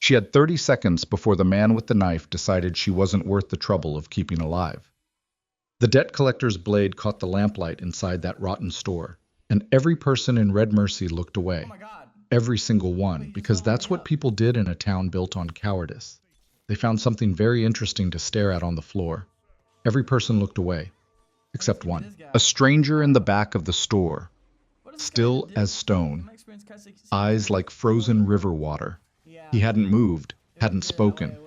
She had 30 seconds before the man with the knife decided she wasn't worth the trouble of keeping alive. The debt collector's blade caught the lamplight inside that rotten store, and every person in Red Mercy looked away. Every single one, because that's what people did in a town built on cowardice. They found something very interesting to stare at on the floor. Every person looked away, except one. A stranger in the back of the store, still as stone, eyes like frozen river water. He hadn't moved, hadn't spoken,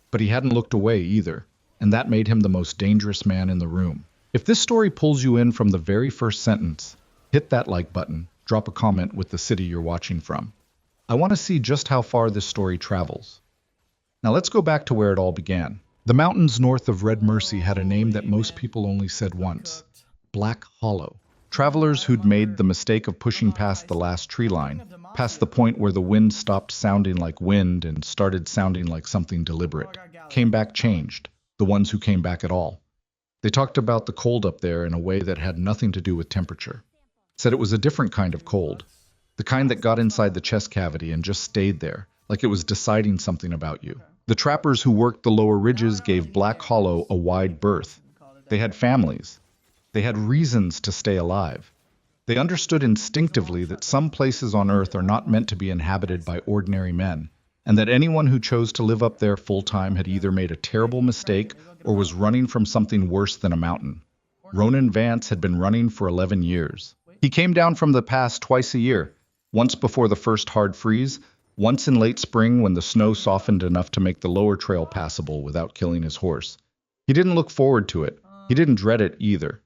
but he hadn't looked away either, and that made him the most dangerous man in the room. If this story pulls you in from the very first sentence, hit that like button, drop a comment with the city you're watching from. I want to see just how far this story travels. Now let's go back to where it all began. The mountains north of Red Mercy had a name that most people only said once: Black Hollow. Travelers who'd made the mistake of pushing past the last tree line, past the point where the wind stopped sounding like wind and started sounding like something deliberate, came back changed, the ones who came back at all. They talked about the cold up there in a way that had nothing to do with temperature. Said it was a different kind of cold, the kind that got inside the chest cavity and just stayed there, like it was deciding something about you. The trappers who worked the lower ridges gave Black Hollow a wide berth. They had families. They had reasons to stay alive. They understood instinctively that some places on Earth are not meant to be inhabited by ordinary men, and that anyone who chose to live up there full-time had either made a terrible mistake or was running from something worse than a mountain. Ronan Vance had been running for 11 years. He came down from the pass twice a year, once before the first hard freeze, once in late spring when the snow softened enough to make the lower trail passable without killing his horse. He didn't look forward to it. He didn't dread it either.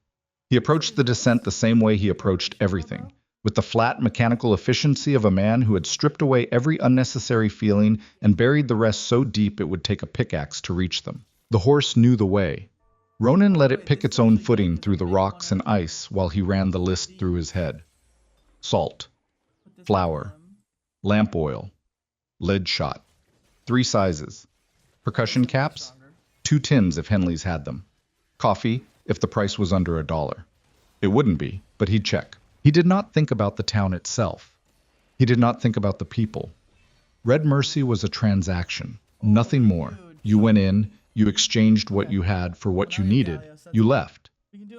He approached the descent the same way he approached everything, with the flat mechanical efficiency of a man who had stripped away every unnecessary feeling and buried the rest so deep it would take a pickaxe to reach them. The horse knew the way. Ronan let it pick its own footing through the rocks and ice while he ran the list through his head. Salt, flour, lamp oil, lead shot, 3 sizes, percussion caps, 2 tins if Henley's had them, coffee if the price was under $1. It wouldn't be, but he'd check. He did not think about the town itself. He did not think about the people. Red Mercy was a transaction, nothing more. You went in, you exchanged what you had for what you needed, you left.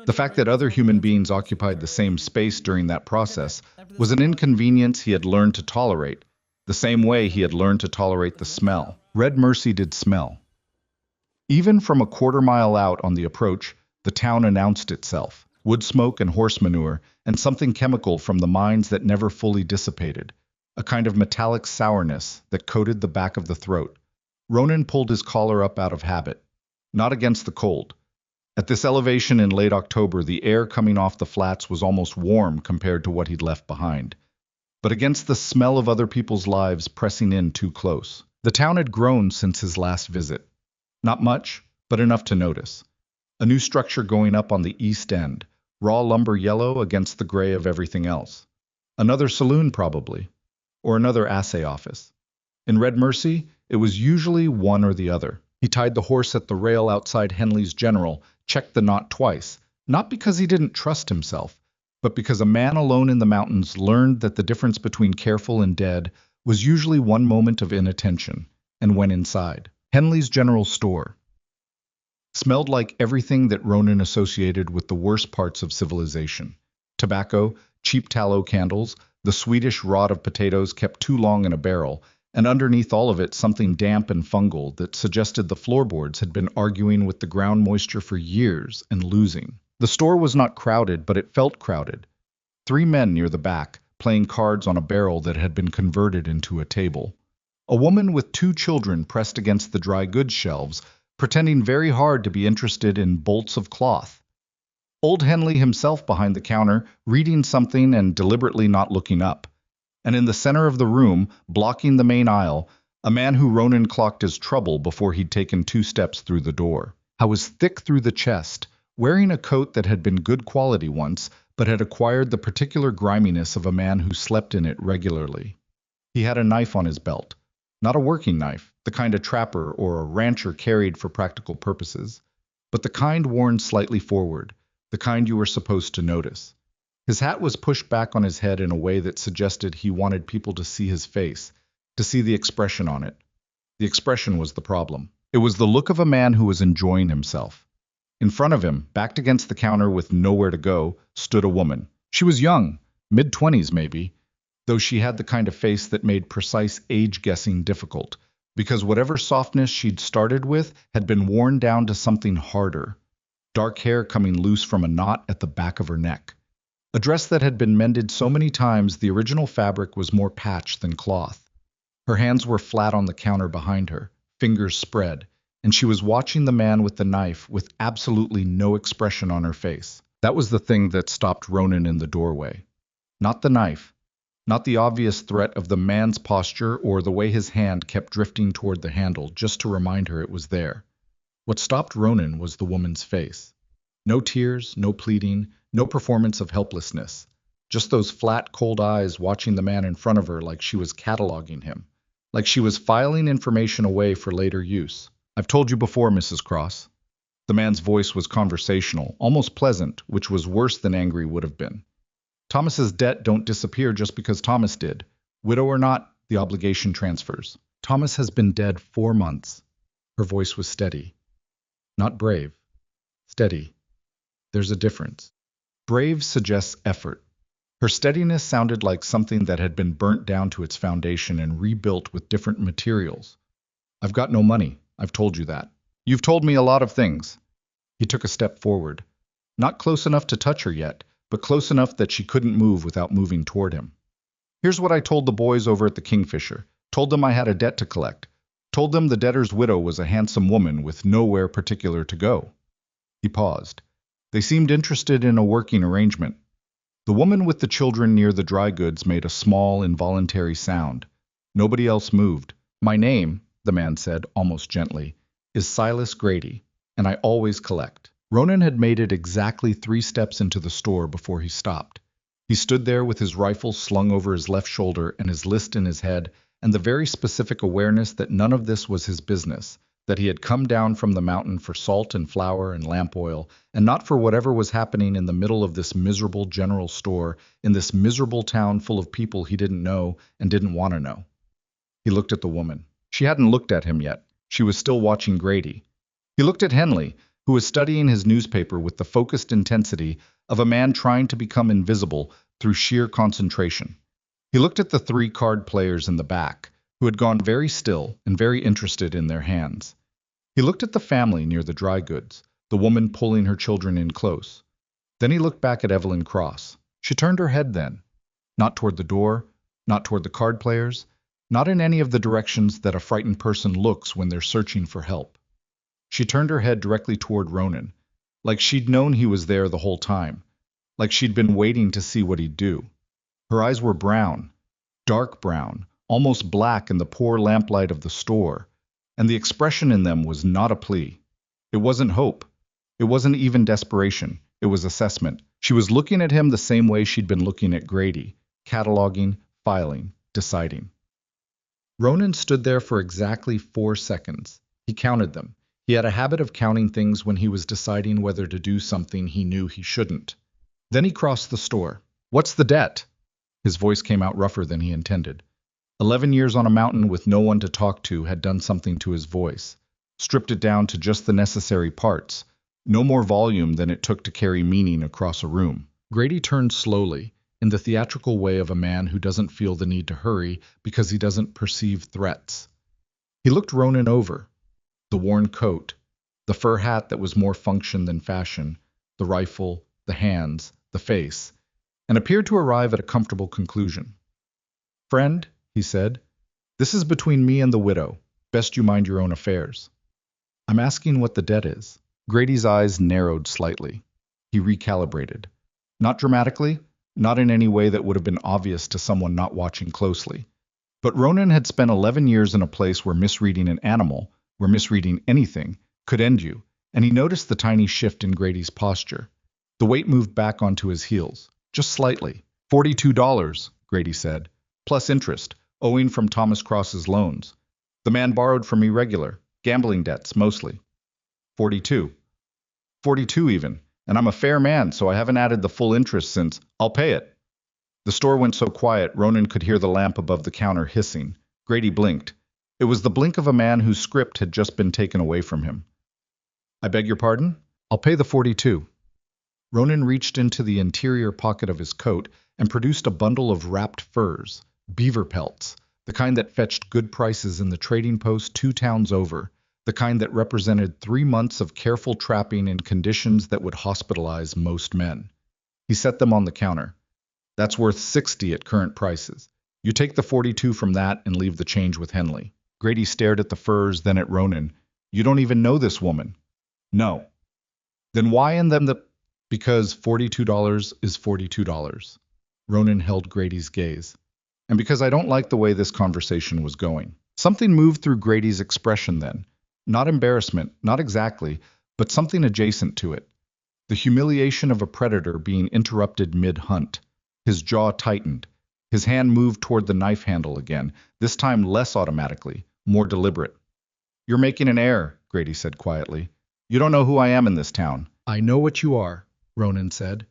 The fact that other human beings occupied the same space during that process was an inconvenience he had learned to tolerate, the same way he had learned to tolerate the smell. Red Mercy did smell. Even from a quarter-mile out on the approach, the town announced itself. Wood smoke and horse manure, and something chemical from the mines that never fully dissipated, a kind of metallic sourness that coated the back of the throat. Ronan pulled his collar up out of habit, not against the cold. At this elevation in late October, the air coming off the flats was almost warm compared to what he'd left behind, but against the smell of other people's lives pressing in too close. The town had grown since his last visit. Not much, but enough to notice. A new structure going up on the east end, raw lumber yellow against the gray of everything else. Another saloon probably, or another assay office. In Red Mercy, it was usually one or the other. He tied the horse at the rail outside Henley's General, checked the knot twice, not because he didn't trust himself, but because a man alone in the mountains learned that the difference between careful and dead was usually one moment of inattention, and went inside. Henley's General Store smelled like everything that Ronan associated with the worst parts of civilization. Tobacco, cheap tallow candles, the Swedish rod of potatoes kept too long in a barrel, and underneath all of it something damp and fungal that suggested the floorboards had been arguing with the ground moisture for years and losing. The store was not crowded, but it felt crowded. 3 men near the back, playing cards on a barrel that had been converted into a table. A woman with 2 children pressed against the dry goods shelves, pretending very hard to be interested in bolts of cloth. Old Henley himself behind the counter, reading something and deliberately not looking up. And in the center of the room, blocking the main aisle, a man who Ronan clocked as trouble before he'd taken 2 steps through the door. I was thick through the chest, wearing a coat that had been good quality once, but had acquired the particular griminess of a man who slept in it regularly. He had a knife on his belt. Not a working knife, the kind a trapper or a rancher carried for practical purposes, but the kind worn slightly forward, the kind you were supposed to notice. His hat was pushed back on his head in a way that suggested he wanted people to see his face, to see the expression on it. The expression was the problem. It was the look of a man who was enjoying himself. In front of him, backed against the counter with nowhere to go, stood a woman. She was young, mid-20s maybe, though she had the kind of face that made precise age guessing difficult, because whatever softness she'd started with had been worn down to something harder, dark hair coming loose from a knot at the back of her neck. A dress that had been mended so many times the original fabric was more patch than cloth. Her hands were flat on the counter behind her, fingers spread, and she was watching the man with the knife with absolutely no expression on her face. That was the thing that stopped Ronan in the doorway. Not the knife, not the obvious threat of the man's posture or the way his hand kept drifting toward the handle just to remind her it was there. What stopped Ronan was the woman's face. No tears, no pleading, no performance of helplessness. Just those flat, cold eyes watching the man in front of her like she was cataloging him, like she was filing information away for later use. "I've told you before, Mrs. Cross." The man's voice was conversational, almost pleasant, which was worse than angry would have been. "Thomas's debt don't disappear just because Thomas did. Widow or not, the obligation transfers. Thomas has been dead 4 months. Her voice was steady. Not brave. Steady. There's a difference. Brave suggests effort. Her steadiness sounded like something that had been burnt down to its foundation and rebuilt with different materials. "I've got no money. I've told you that. You've told me a lot of things." He took a step forward. Not close enough to touch her yet, but close enough that she couldn't move without moving toward him. "Here's what I told the boys over at the Kingfisher. Told them I had a debt to collect. Told them the debtor's widow was a handsome woman with nowhere particular to go." He paused. They seemed interested in a working arrangement. The woman with the children near the dry goods made a small, involuntary sound. Nobody else moved. "My name," the man said, almost gently, "is Silas Grady, and I always collect." Ronan had made it exactly 3 steps into the store before he stopped. He stood there with his rifle slung over his left shoulder and his list in his head, and the very specific awareness that none of this was his business, that he had come down from the mountain for salt and flour and lamp oil, and not for whatever was happening in the middle of this miserable general store, in this miserable town full of people he didn't know and didn't want to know. He looked at the woman. She hadn't looked at him yet. She was still watching Grady. He looked at Henley, who was studying his newspaper with the focused intensity of a man trying to become invisible through sheer concentration. He looked at the 3 card players in the back, who had gone very still and very interested in their hands. He looked at the family near the dry goods, the woman pulling her children in close. Then he looked back at Evelyn Cross. She turned her head then, not toward the door, not toward the card players, not in any of the directions that a frightened person looks when they're searching for help. She turned her head directly toward Ronan, like she'd known he was there the whole time, like she'd been waiting to see what he'd do. Her eyes were brown, dark brown, almost black in the poor lamplight of the store, and the expression in them was not a plea. It wasn't hope. It wasn't even desperation. It was assessment. She was looking at him the same way she'd been looking at Grady, cataloging, filing, deciding. Ronan stood there for exactly 4 seconds. He counted them. He had a habit of counting things when he was deciding whether to do something he knew he shouldn't. Then he crossed the store. "What's the debt?" His voice came out rougher than he intended. 11 years on a mountain with no one to talk to had done something to his voice, stripped it down to just the necessary parts, no more volume than it took to carry meaning across a room. Grady turned slowly, in the theatrical way of a man who doesn't feel the need to hurry because he doesn't perceive threats. He looked Ronan over. The worn coat, the fur hat that was more function than fashion, the rifle, the hands, the face, and appeared to arrive at a comfortable conclusion. "Friend," he said, "this is between me and the widow. Best you mind your own affairs." "I'm asking what the debt is." Grady's eyes narrowed slightly. He recalibrated. Not dramatically, not in any way that would have been obvious to someone not watching closely. But Ronan had spent 11 years in a place where misreading an animal, where misreading anything, could end you, and he noticed the tiny shift in Grady's posture. The weight moved back onto his heels, just slightly. $42, Grady said, plus interest, owing from Thomas Cross's loans. The man borrowed from me regular, gambling debts mostly. 42. 42 even, and I'm a fair man, so I haven't added the full interest since. I'll pay it. The store went so quiet, Ronan could hear the lamp above the counter hissing. Grady blinked. It was the blink of a man whose script had just been taken away from him. I beg your pardon? I'll pay the 42. Ronan reached into the interior pocket of his coat and produced a bundle of wrapped furs, beaver pelts, the kind that fetched good prices in the trading post 2 towns over, the kind that represented 3 months of careful trapping in conditions that would hospitalize most men. He set them on the counter. That's worth 60 at current prices. You take the 42 from that and leave the change with Henley. Grady stared at the furs, then at Ronan. You don't even know this woman. No. Then why in them the... Because $42 is $42. Ronan held Grady's gaze. And because I don't like the way this conversation was going. Something moved through Grady's expression then. Not embarrassment, not exactly, but something adjacent to it. The humiliation of a predator being interrupted mid-hunt. His jaw tightened. His hand moved toward the knife handle again, this time less automatically, more deliberate. You're making an error, Grady said quietly. You don't know who I am in this town. I know what you are, Ronan said.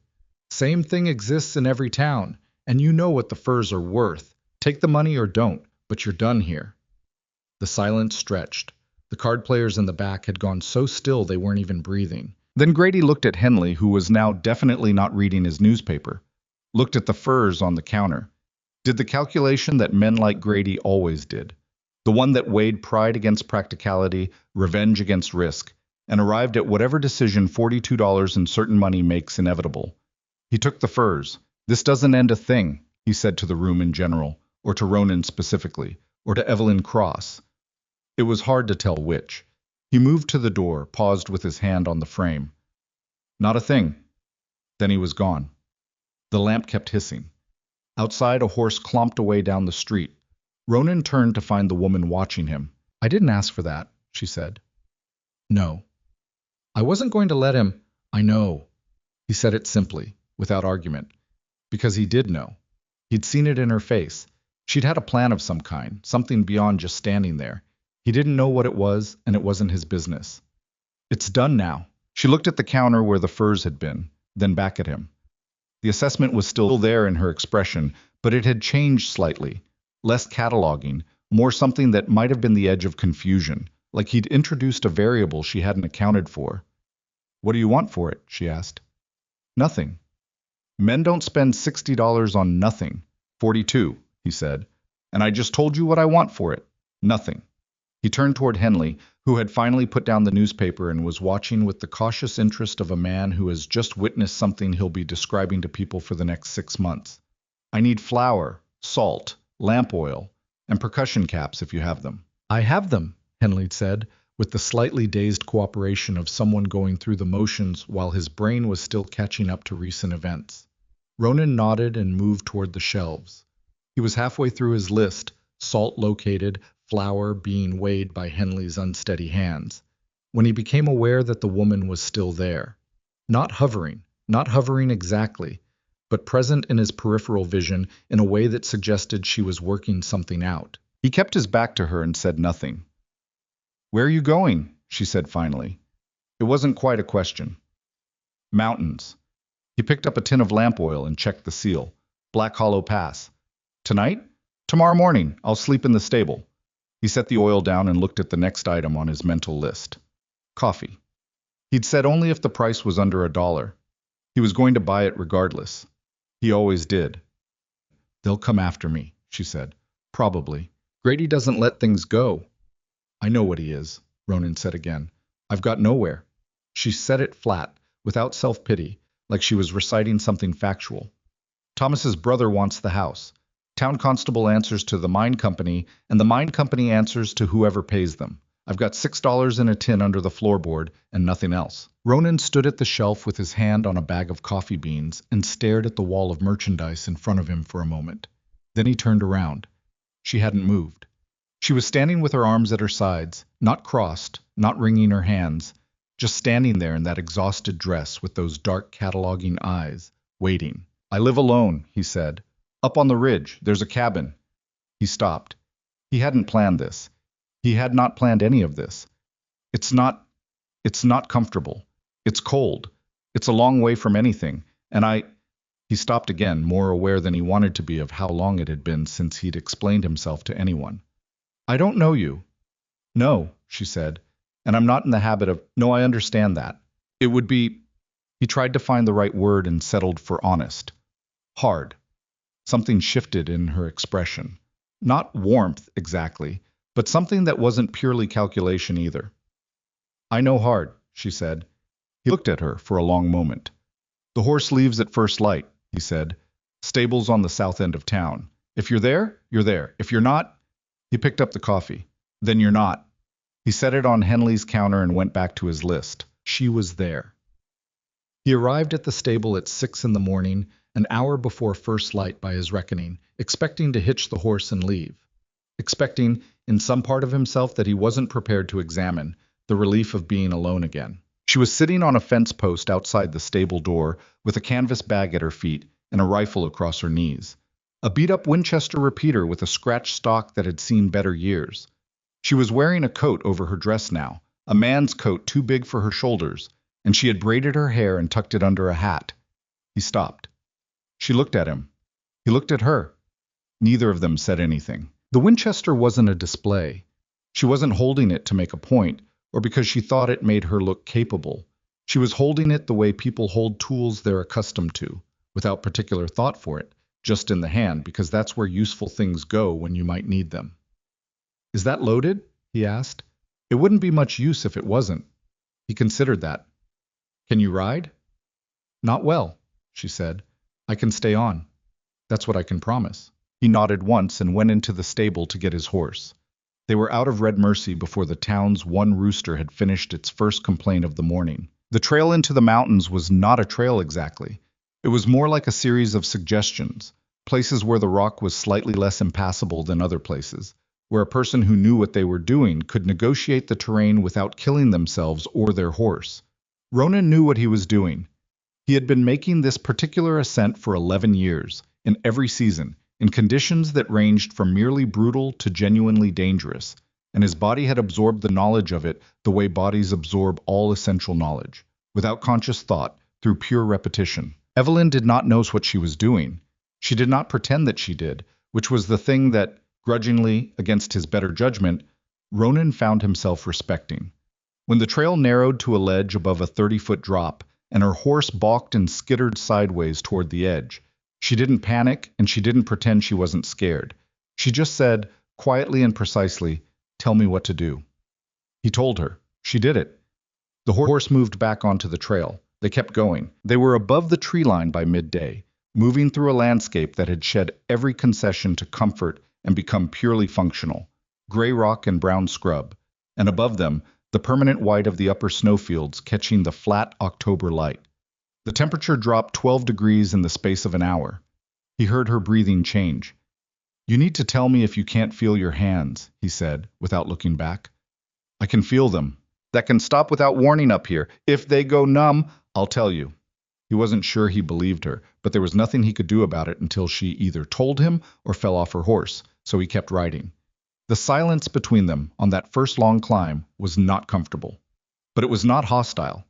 Same thing exists in every town, and you know what the furs are worth. Take the money or don't, but you're done here. The silence stretched. The card players in the back had gone so still they weren't even breathing. Then Grady looked at Henley, who was now definitely not reading his newspaper. Looked at the furs on the counter. Did the calculation that men like Grady always did. The one that weighed pride against practicality, revenge against risk, and arrived at whatever decision $42 in certain money makes inevitable. He took the furs. This doesn't end a thing, he said to the room in general, or to Ronan specifically, or to Evelyn Cross. It was hard to tell which. He moved to the door, paused with his hand on the frame. Not a thing. Then he was gone. The lamp kept hissing. Outside, a horse clomped away down the street. Ronan turned to find the woman watching him. I didn't ask for that, she said. No. I wasn't going to let him. I know. He said it simply, without argument, because he did know. He'd seen it in her face. She'd had a plan of some kind, something beyond just standing there. He didn't know what it was, and it wasn't his business. It's done now. She looked at the counter where the furs had been, then back at him. The assessment was still there in her expression, but it had changed slightly. Less cataloging, more something that might have been the edge of confusion, like he'd introduced a variable she hadn't accounted for. What do you want for it? She asked. Nothing. Men don't spend $60 on nothing. 42, he said. And I just told you what I want for it. Nothing. He turned toward Henley, who had finally put down the newspaper and was watching with the cautious interest of a man who has just witnessed something he'll be describing to people for the next 6 months. I need flour, salt, lamp oil, and percussion caps if you have them. I have them, Henley said, with the slightly dazed cooperation of someone going through the motions while his brain was still catching up to recent events. Ronan nodded and moved toward the shelves. He was halfway through his list, salt located, flour being weighed by Henley's unsteady hands, when he became aware that the woman was still there. Not hovering exactly, but present in his peripheral vision in a way that suggested she was working something out. He kept his back to her and said nothing. Where are you going? She said finally. It wasn't quite a question. Mountains. He picked up a tin of lamp oil and checked the seal. Black Hollow Pass. Tonight? Tomorrow morning. I'll sleep in the stable. He set the oil down and looked at the next item on his mental list. Coffee. He'd said only if the price was under $1. He was going to buy it regardless. He always did. They'll come after me, she said. Probably. Grady doesn't let things go. I know what he is, Ronan said again. I've got nowhere. She said it flat, without self-pity, like she was reciting something factual. Thomas's brother wants the house. Town constable answers to the mine company, and the mine company answers to whoever pays them. I've got $6 in a tin under the floorboard, and nothing else. Ronan stood at the shelf with his hand on a bag of coffee beans and stared at the wall of merchandise in front of him for a moment. Then he turned around. She hadn't moved. She was standing with her arms at her sides, not crossed, not wringing her hands, just standing there in that exhausted dress with those dark cataloging eyes, waiting. I live alone, he said. Up on the ridge, there's a cabin. He stopped. He hadn't planned this. He had not planned any of this. It's not comfortable. It's cold. It's a long way from anything, and He stopped again, more aware than he wanted to be of how long it had been since he'd explained himself to anyone. I don't know you. No, she said, and I'm not in the habit of. No, I understand that. It would be. He tried to find the right word and settled for honest. Hard. Something shifted in her expression. Not warmth, exactly, but something that wasn't purely calculation either. I know hard, she said. He looked at her for a long moment. The horse leaves at first light, he said. Stables on the south end of town. If you're there, you're there. If you're not, he picked up the coffee. Then you're not. He set it on Henley's counter and went back to his list. She was there. He arrived at the stable at 6 in the morning, an hour before first light by his reckoning, expecting to hitch the horse and leave. Expecting, in some part of himself that he wasn't prepared to examine, the relief of being alone again. She was sitting on a fence post outside the stable door with a canvas bag at her feet and a rifle across her knees. A beat-up Winchester repeater with a scratched stock that had seen better years. She was wearing a coat over her dress now, a man's coat too big for her shoulders, and she had braided her hair and tucked it under a hat. He stopped. She looked at him. He looked at her. Neither of them said anything. The Winchester wasn't a display. She wasn't holding it to make a point, or because she thought it made her look capable. She was holding it the way people hold tools they're accustomed to, without particular thought for it, just in the hand, because that's where useful things go when you might need them. Is that loaded? He asked. It wouldn't be much use if it wasn't. He considered that. Can you ride? Not well, she said. I can stay on. That's what I can promise. He nodded once and went into the stable to get his horse. They were out of Red Mercy before the town's one rooster had finished its first complaint of the morning. The trail into the mountains was not a trail exactly. It was more like a series of suggestions, places where the rock was slightly less impassable than other places, where a person who knew what they were doing could negotiate the terrain without killing themselves or their horse. Ronan knew what he was doing. He had been making this particular ascent for 11 years, in every season, in conditions that ranged from merely brutal to genuinely dangerous, and his body had absorbed the knowledge of it the way bodies absorb all essential knowledge, without conscious thought, through pure repetition. Evelyn did not know what she was doing. She did not pretend that she did, which was the thing that, grudgingly, against his better judgment, Ronan found himself respecting. When the trail narrowed to a ledge above a 30-foot drop, and her horse balked and skittered sideways toward the edge, she didn't panic and she didn't pretend she wasn't scared. She just said, quietly and precisely, "Tell me what to do." He told her. She did it. The horse moved back onto the trail. They kept going. They were above the tree line by midday, moving through a landscape that had shed every concession to comfort and become purely functional, gray rock and brown scrub, and above them, the permanent white of the upper snowfields catching the flat October light. The temperature dropped 12 degrees in the space of an hour. He heard her breathing change. "You need to tell me if you can't feel your hands," he said, without looking back. "I can feel them. That can stop without warning up here. If they go numb, I'll tell you." He wasn't sure he believed her, but there was nothing he could do about it until she either told him or fell off her horse, so he kept riding. The silence between them on that first long climb was not comfortable. But it was not hostile.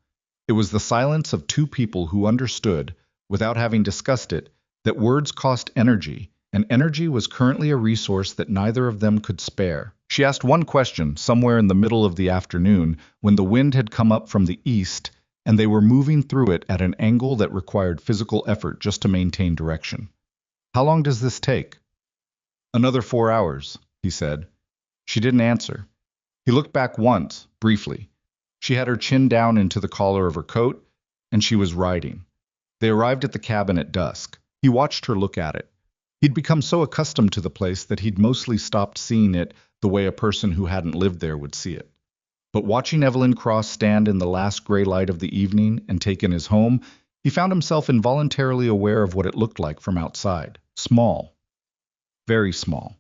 It was the silence of two people who understood, without having discussed it, that words cost energy, and energy was currently a resource that neither of them could spare. She asked one question somewhere in the middle of the afternoon when the wind had come up from the east and they were moving through it at an angle that required physical effort just to maintain direction. "How long does this take?" "Another 4 hours," he said. She didn't answer. He looked back once, briefly. She had her chin down into the collar of her coat, and she was riding. They arrived at the cabin at dusk. He watched her look at it. He'd become so accustomed to the place that he'd mostly stopped seeing it the way a person who hadn't lived there would see it. But watching Evelyn Cross stand in the last gray light of the evening and take in his home, he found himself involuntarily aware of what it looked like from outside. Small. Very small.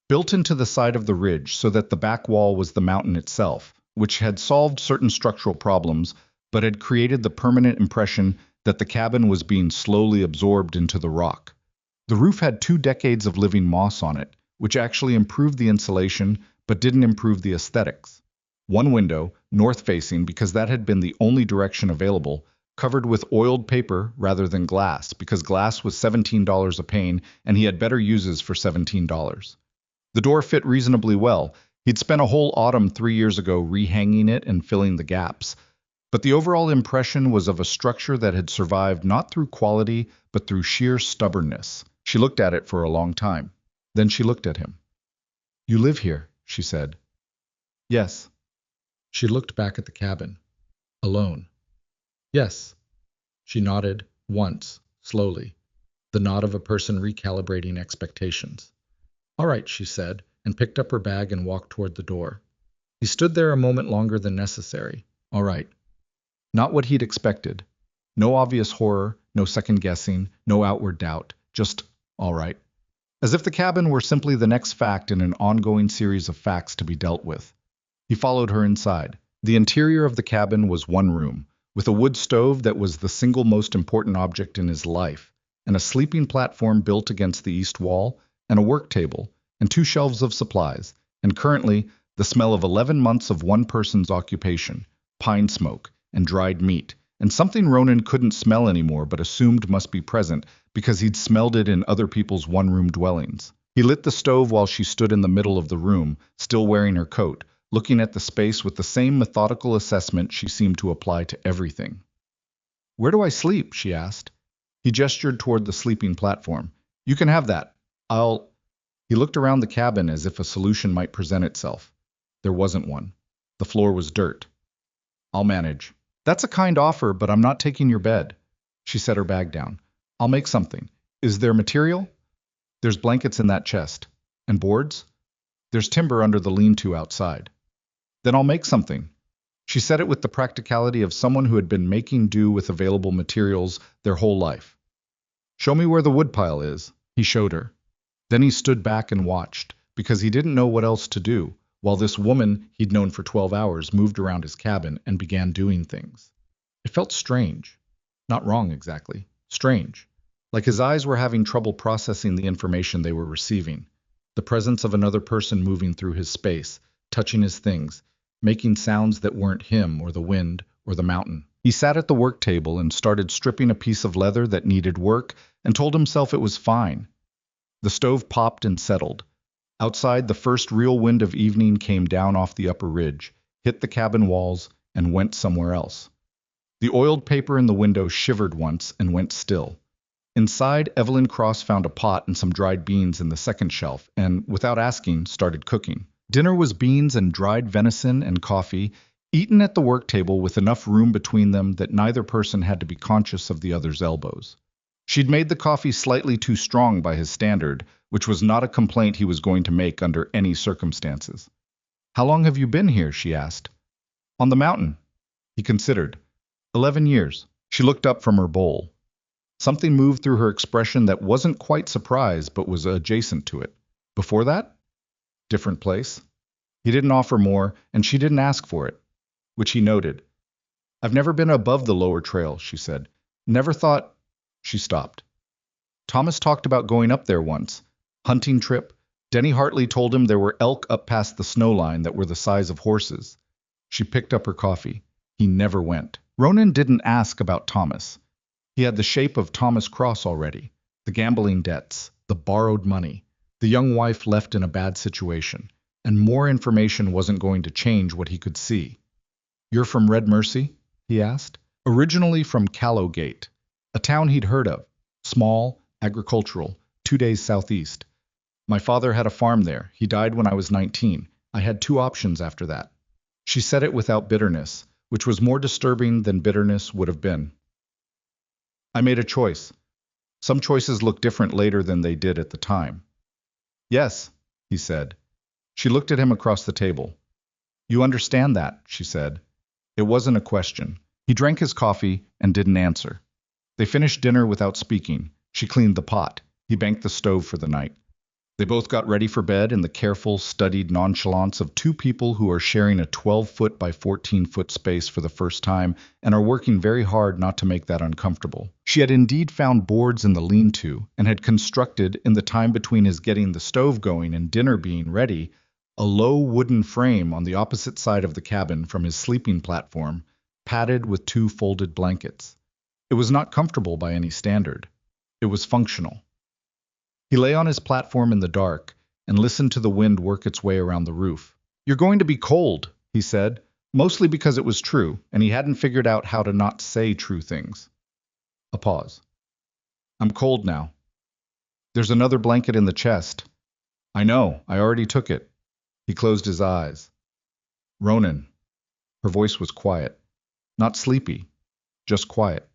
Built into the side of the ridge so that the back wall was the mountain itself, which had solved certain structural problems, but had created the permanent impression that the cabin was being slowly absorbed into the rock. The roof had 2 decades of living moss on it, which actually improved the insulation, but didn't improve the aesthetics. One window, north-facing because that had been the only direction available, covered with oiled paper rather than glass, because glass was $17 a pane and he had better uses for $17. The door fit reasonably well. He'd spent a whole autumn 3 years ago rehanging it and filling the gaps. But the overall impression was of a structure that had survived not through quality, but through sheer stubbornness. She looked at it for a long time. Then she looked at him. "You live here," she said. "Yes." She looked back at the cabin. "Alone?" "Yes." She nodded, once, slowly, the nod of a person recalibrating expectations. "All right," she said, and picked up her bag and walked toward the door. He stood there a moment longer than necessary. All right. Not what he'd expected. No obvious horror, no second guessing, no outward doubt. Just, all right. As if the cabin were simply the next fact in an ongoing series of facts to be dealt with. He followed her inside. The interior of the cabin was one room, with a wood stove that was the single most important object in his life, and a sleeping platform built against the east wall, and a work table, and 2 shelves of supplies, and currently the smell of 11 months of one person's occupation, pine smoke, and dried meat, and something Ronan couldn't smell anymore but assumed must be present because he'd smelled it in other people's one-room dwellings. He lit the stove while she stood in the middle of the room, still wearing her coat, looking at the space with the same methodical assessment she seemed to apply to everything. "Where do I sleep?" she asked. He gestured toward the sleeping platform. "You can have that. I'll—" He looked around the cabin as if a solution might present itself. There wasn't one. The floor was dirt. "I'll manage." "That's a kind offer, but I'm not taking your bed." She set her bag down. "I'll make something. Is there material?" "There's blankets in that chest." "And boards?" "There's timber under the lean-to outside." "Then I'll make something." She said it with the practicality of someone who had been making do with available materials their whole life. "Show me where the woodpile is." He showed her. Then he stood back and watched, because he didn't know what else to do, while this woman he'd known for 12 hours moved around his cabin and began doing things. It felt strange. Not wrong, exactly. Strange. Like his eyes were having trouble processing the information they were receiving. The presence of another person moving through his space, touching his things, making sounds that weren't him or the wind or the mountain. He sat at the work table and started stripping a piece of leather that needed work and told himself it was fine. The stove popped and settled. Outside, the first real wind of evening came down off the upper ridge, hit the cabin walls, and went somewhere else. The oiled paper in the window shivered once and went still. Inside, Evelyn Cross found a pot and some dried beans in the second shelf and, without asking, started cooking. Dinner was beans and dried venison and coffee, eaten at the work table with enough room between them that neither person had to be conscious of the other's elbows. She'd made the coffee slightly too strong by his standard, which was not a complaint he was going to make under any circumstances. "How long have you been here?" she asked. "On the mountain." He considered. 11 years. She looked up from her bowl. Something moved through her expression that wasn't quite surprise, but was adjacent to it. Before that? Different place. He didn't offer more, and she didn't ask for it, which he noted. "I've never been above the lower trail," she said. "Never thought—" She stopped. "Thomas talked about going up there once. Hunting trip. Denny Hartley told him there were elk up past the snow line that were the size of horses." She picked up her coffee. He never went. Ronan didn't ask about Thomas. He had the shape of Thomas Cross already. The gambling debts, the borrowed money, the young wife left in a bad situation, and more information wasn't going to change what he could see. "You're from Red Mercy?" he asked. "Originally from Callowgate, a town he'd heard of. Small, agricultural, 2 days southeast. My father had a farm there. He died when I was 19. I had 2 options after that." She said it without bitterness, which was more disturbing than bitterness would have been. "I made a choice. Some choices look different later than they did at the time." "Yes," he said. She looked at him across the table. "You understand that," she said. It wasn't a question. He drank his coffee and didn't answer. They finished dinner without speaking. She cleaned the pot. He banked the stove for the night. They both got ready for bed in the careful, studied nonchalance of 2 people who are sharing a 12-foot by 14-foot space for the first time and are working very hard not to make that uncomfortable. She had indeed found boards in the lean-to and had constructed, in the time between his getting the stove going and dinner being ready, a low wooden frame on the opposite side of the cabin from his sleeping platform, padded with 2 folded blankets. It was not comfortable by any standard. It was functional. He lay on his platform in the dark, and listened to the wind work its way around the roof. "You're going to be cold," he said, mostly because it was true, and he hadn't figured out how to not say true things. A pause. "I'm cold now. There's another blanket in the chest." "I know, I already took it." He closed his eyes. "Ronan." Her voice was quiet. Not sleepy, just quiet.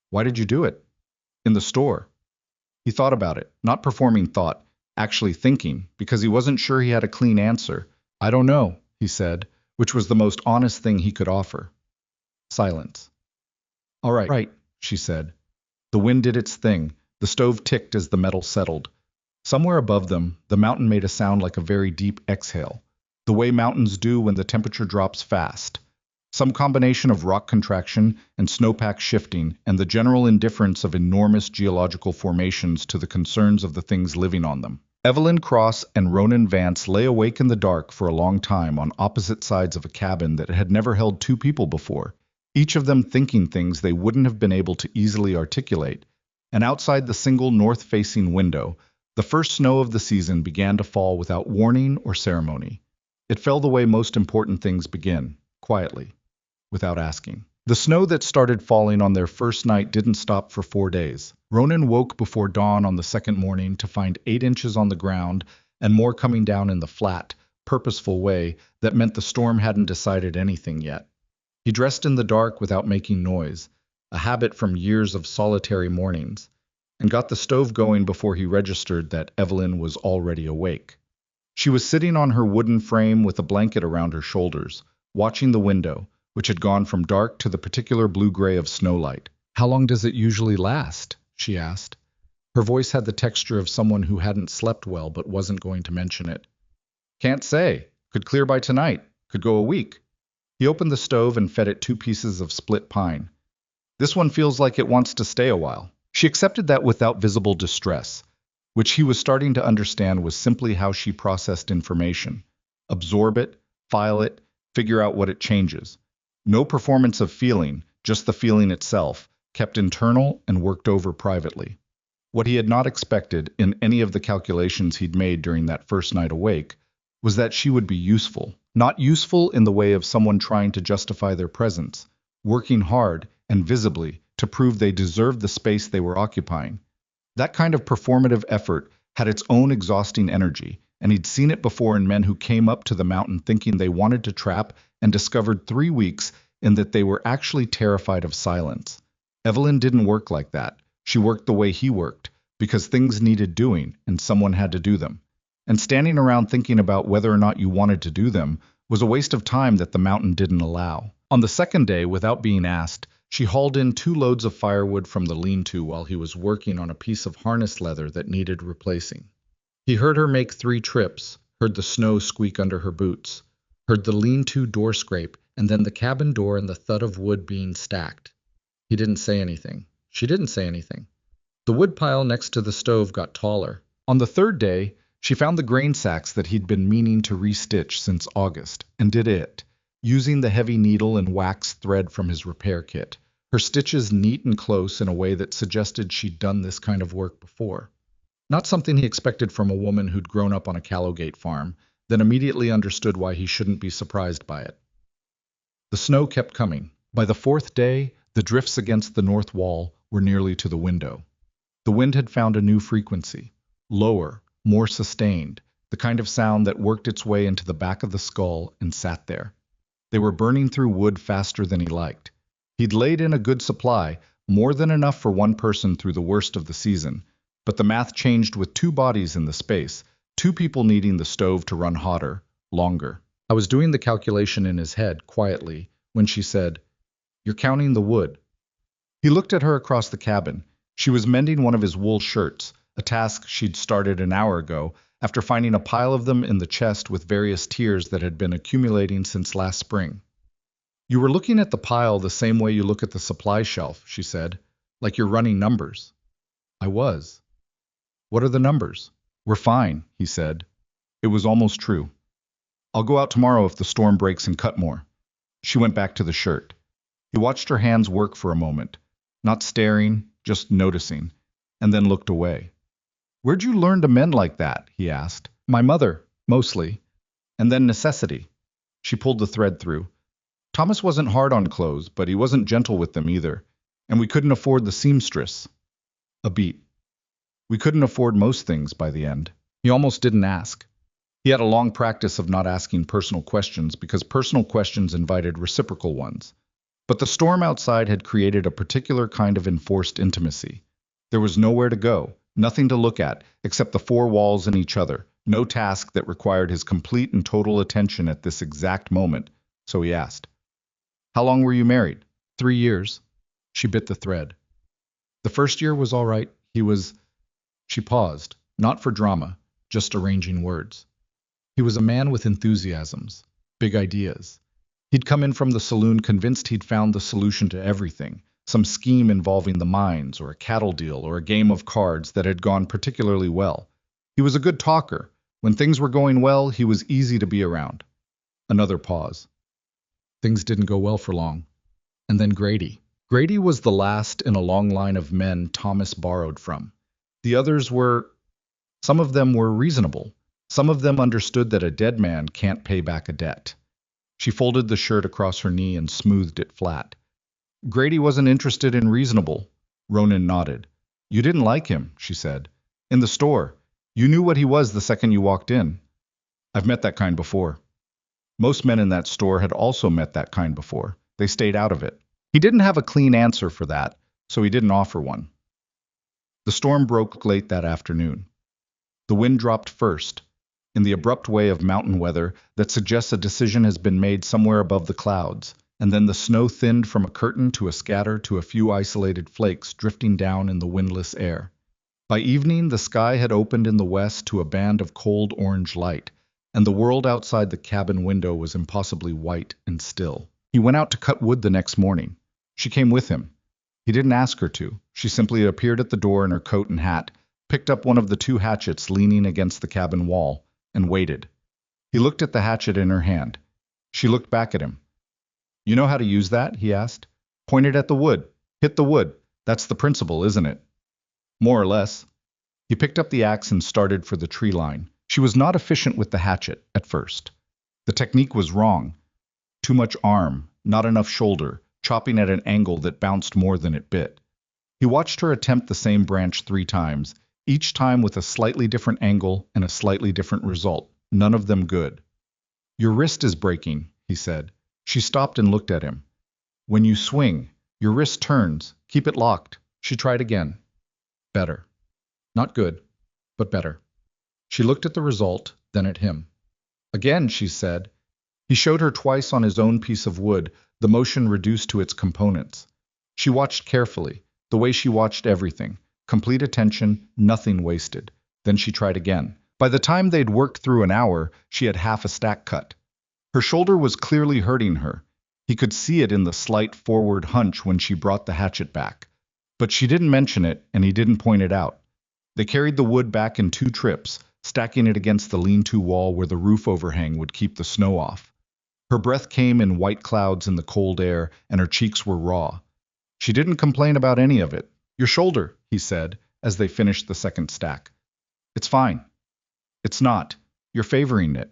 "Why did you do it?" "In the store." He thought about it, not performing thought, actually thinking, because he wasn't sure he had a clean answer. "I don't know," he said, which was the most honest thing he could offer. Silence. "All right," she said. The wind did its thing. The stove ticked as the metal settled. Somewhere above them, the mountain made a sound like a very deep exhale, the way mountains do when the temperature drops fast. Some combination of rock contraction and snowpack shifting and the general indifference of enormous geological formations to the concerns of the things living on them. Evelyn Cross and Ronan Vance lay awake in the dark for a long time on opposite sides of a cabin that had never held two people before, each of them thinking things they wouldn't have been able to easily articulate. And outside the single north-facing window, the first snow of the season began to fall without warning or ceremony. It fell the way most important things begin, quietly, without asking. The snow that started falling on their first night didn't stop for 4 days. Ronan woke before dawn on the second morning to find 8 inches on the ground and more coming down in the flat, purposeful way that meant the storm hadn't decided anything yet. He dressed in the dark without making noise, a habit from years of solitary mornings, and got the stove going before he registered that Evelyn was already awake. She was sitting on her wooden frame with a blanket around her shoulders, watching the window, which had gone from dark to the particular blue-gray of snowlight. "How long does it usually last?" she asked. Her voice had the texture of someone who hadn't slept well but wasn't going to mention it. "Can't say. Could clear by tonight. Could go a week." He opened the stove and fed it 2 pieces of split pine. "This one feels like it wants to stay a while." She accepted that without visible distress, which he was starting to understand was simply how she processed information. Absorb it, file it, figure out what it changes. No performance of feeling, just the feeling itself, kept internal and worked over privately. What he had not expected in any of the calculations he'd made during that first night awake was that she would be useful. Not useful in the way of someone trying to justify their presence, working hard and visibly to prove they deserved the space they were occupying. That kind of performative effort had its own exhausting energy, and he'd seen it before in men who came up to the mountain thinking they wanted to trap and discovered 3 weeks in that they were actually terrified of silence. Evelyn didn't work like that. She worked the way he worked, because things needed doing, and someone had to do them. And standing around thinking about whether or not you wanted to do them was a waste of time that the mountain didn't allow. On the second day, without being asked, she hauled in 2 loads of firewood from the lean-to while he was working on a piece of harness leather that needed replacing. He heard her make 3 trips, heard the snow squeak under her boots, heard the lean-to door scrape, and then the cabin door and the thud of wood being stacked. He didn't say anything. She didn't say anything. The wood pile next to the stove got taller. On the 3rd day, she found the grain sacks that he'd been meaning to restitch since August, and did it, using the heavy needle and wax thread from his repair kit, her stitches neat and close in a way that suggested she'd done this kind of work before. Not something he expected from a woman who'd grown up on a Callowgate farm, then immediately understood why he shouldn't be surprised by it. The snow kept coming. By the 4th day, the drifts against the north wall were nearly to the window. The wind had found a new frequency, lower, more sustained, the kind of sound that worked its way into the back of the skull and sat there. They were burning through wood faster than he liked. He'd laid in a good supply, more than enough for one person through the worst of the season, but the math changed with 2 bodies in the space, 2 people needing the stove to run hotter, longer. I was doing the calculation in his head, quietly, when she said, "You're counting the wood." He looked at her across the cabin. She was mending one of his wool shirts, a task she'd started an hour ago, after finding a pile of them in the chest with various tiers that had been accumulating since last spring. "You were looking at the pile the same way you look at the supply shelf," she said, "like you're running numbers." "I was." "What are the numbers?" "We're fine," he said. It was almost true. "I'll go out tomorrow if the storm breaks and cut more." She went back to the shirt. He watched her hands work for a moment, not staring, just noticing, and then looked away. "Where'd you learn to mend like that?" he asked. My mother, mostly, and then necessity. She pulled the thread through. Thomas wasn't hard on clothes, but he wasn't gentle with them either, and we couldn't afford the seamstress. A beat. We couldn't afford most things by the end. He almost didn't ask. He had a long practice of not asking personal questions because personal questions invited reciprocal ones. But the storm outside had created a particular kind of enforced intimacy. There was nowhere to go, nothing to look at, except the four walls and each other, no task that required his complete and total attention at this exact moment, so he asked, "How long were you married?" 3 years. She bit the thread. The first year was all right. She paused, not for drama, just arranging words. He was a man with enthusiasms, big ideas. He'd come in from the saloon convinced he'd found the solution to everything, some scheme involving the mines, or a cattle deal, or a game of cards that had gone particularly well. He was a good talker. When things were going well, he was easy to be around. Another pause. Things didn't go well for long. And then Grady. Grady was the last in a long line of men Thomas borrowed from. The others some of them were reasonable. Some of them understood that a dead man can't pay back a debt. She folded the shirt across her knee and smoothed it flat. Grady wasn't interested in reasonable. Ronan nodded. You didn't like him, she said. In the store. You knew what he was the second you walked in. I've met that kind before. Most men in that store had also met that kind before. They stayed out of it. He didn't have a clean answer for that, so he didn't offer one. The storm broke late that afternoon. The wind dropped first, in the abrupt way of mountain weather that suggests a decision has been made somewhere above the clouds, and then the snow thinned from a curtain to a scatter to a few isolated flakes drifting down in the windless air. By evening, the sky had opened in the west to a band of cold orange light, and the world outside the cabin window was impossibly white and still. He went out to cut wood the next morning. She came with him. He didn't ask her to. She simply appeared at the door in her coat and hat, picked up one of the two hatchets leaning against the cabin wall, and waited. He looked at the hatchet in her hand. She looked back at him. You know how to use that? He asked. Point it at the wood. Hit the wood. That's the principle, isn't it? More or less. He picked up the axe and started for the tree line. She was not efficient with the hatchet at first. The technique was wrong. Too much arm, not enough shoulder, chopping at an angle that bounced more than it bit. He watched her attempt the same branch 3 times, each time with a slightly different angle and a slightly different result, none of them good. Your wrist is breaking, he said. She stopped and looked at him. When you swing, your wrist turns. Keep it locked. She tried again. Better. Not good, but better. She looked at the result, then at him. Again, she said. He showed her twice on his own piece of wood, the motion reduced to its components. She watched carefully, the way she watched everything, complete attention, nothing wasted. Then she tried again. By the time they'd worked through an hour, she had half a stack cut. Her shoulder was clearly hurting her. He could see it in the slight forward hunch when she brought the hatchet back. But she didn't mention it, and he didn't point it out. They carried the wood back in 2 trips, stacking it against the lean-to wall where the roof overhang would keep the snow off. Her breath came in white clouds in the cold air, and her cheeks were raw. She didn't complain about any of it. Your shoulder, he said, as they finished the second stack. It's fine. It's not. You're favoring it.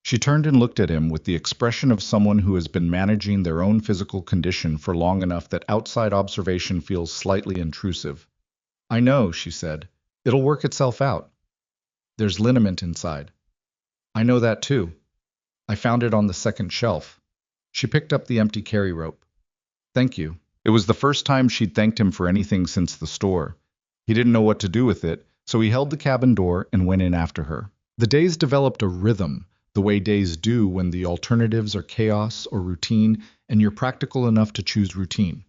She turned and looked at him with the expression of someone who has been managing their own physical condition for long enough that outside observation feels slightly intrusive. I know, she said. It'll work itself out. There's liniment inside. I know that too. I found it on the second shelf. She picked up the empty carry rope. Thank you. It was the first time she'd thanked him for anything since the store. He didn't know what to do with it, so he held the cabin door and went in after her. The days developed a rhythm, the way days do when the alternatives are chaos or routine, and you're practical enough to choose routine.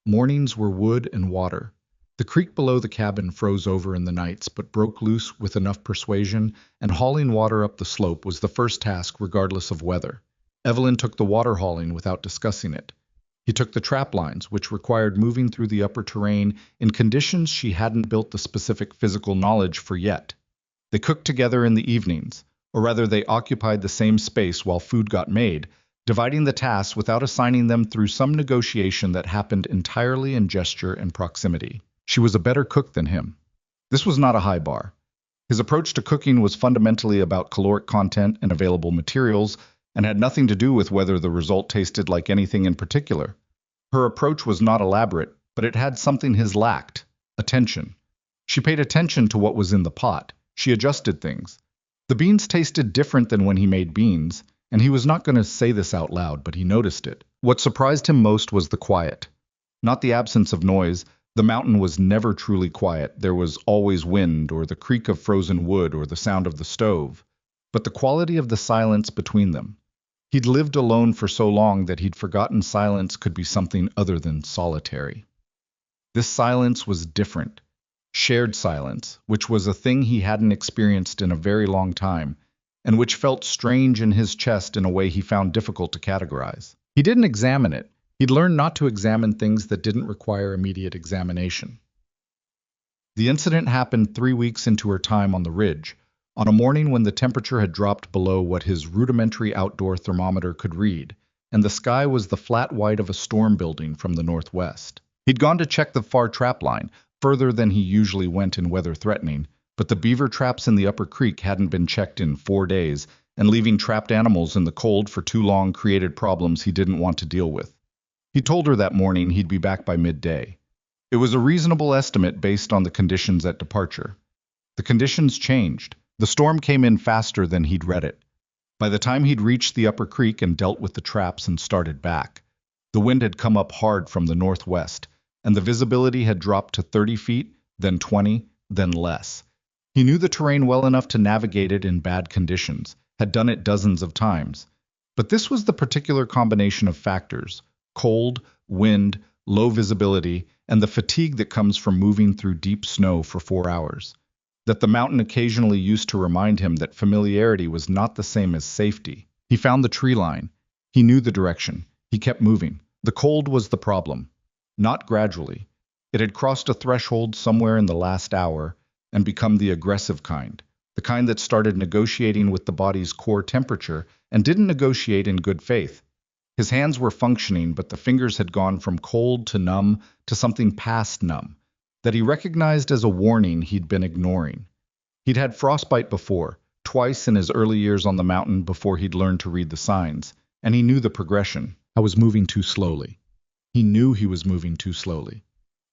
Mornings were wood and water. The creek below the cabin froze over in the nights, but broke loose with enough persuasion, and hauling water up the slope was the first task regardless of weather. Evelyn took the water hauling without discussing it. He took the trap lines, which required moving through the upper terrain in conditions she hadn't built the specific physical knowledge for yet. They cooked together in the evenings, or rather they occupied the same space while food got made, dividing the tasks without assigning them through some negotiation that happened entirely in gesture and proximity. She was a better cook than him. This was not a high bar. His approach to cooking was fundamentally about caloric content and available materials, and had nothing to do with whether the result tasted like anything in particular. Her approach was not elaborate, but it had something his lacked: attention. She paid attention to what was in the pot. She adjusted things. The beans tasted different than when he made beans, and he was not going to say this out loud, but he noticed it. What surprised him most was the quiet. Not the absence of noise. The mountain was never truly quiet. There was always wind, or the creak of frozen wood, or the sound of the stove. But the quality of the silence between them. He'd lived alone for so long that he'd forgotten silence could be something other than solitary. This silence was different. Shared silence, which was a thing he hadn't experienced in a very long time, and which felt strange in his chest in a way he found difficult to categorize. He didn't examine it. He'd learned not to examine things that didn't require immediate examination. The incident happened 3 weeks into her time on the ridge, on a morning when the temperature had dropped below what his rudimentary outdoor thermometer could read, and the sky was the flat white of a storm building from the northwest. He'd gone to check the far trap line, further than he usually went in weather threatening, but the beaver traps in the upper creek hadn't been checked in 4 days, and leaving trapped animals in the cold for too long created problems he didn't want to deal with. He told her that morning he'd be back by midday. It was a reasonable estimate based on the conditions at departure. The conditions changed. The storm came in faster than he'd read it. By the time he'd reached the upper creek and dealt with the traps and started back, the wind had come up hard from the northwest, and the visibility had dropped to 30 feet, then 20, then less. He knew the terrain well enough to navigate it in bad conditions, had done it dozens of times. But this was the particular combination of factors: cold, wind, low visibility, and the fatigue that comes from moving through deep snow for 4 hours, that the mountain occasionally used to remind him that familiarity was not the same as safety. He found the tree line. He knew the direction. He kept moving. The cold was the problem. Not gradually. It had crossed a threshold somewhere in the last hour and become the aggressive kind, the kind that started negotiating with the body's core temperature and didn't negotiate in good faith. His hands were functioning, but the fingers had gone from cold to numb to something past numb, that he recognized as a warning he'd been ignoring. He'd had frostbite before, twice in his early years on the mountain before he'd learned to read the signs, and he knew the progression. I was moving too slowly. He knew he was moving too slowly.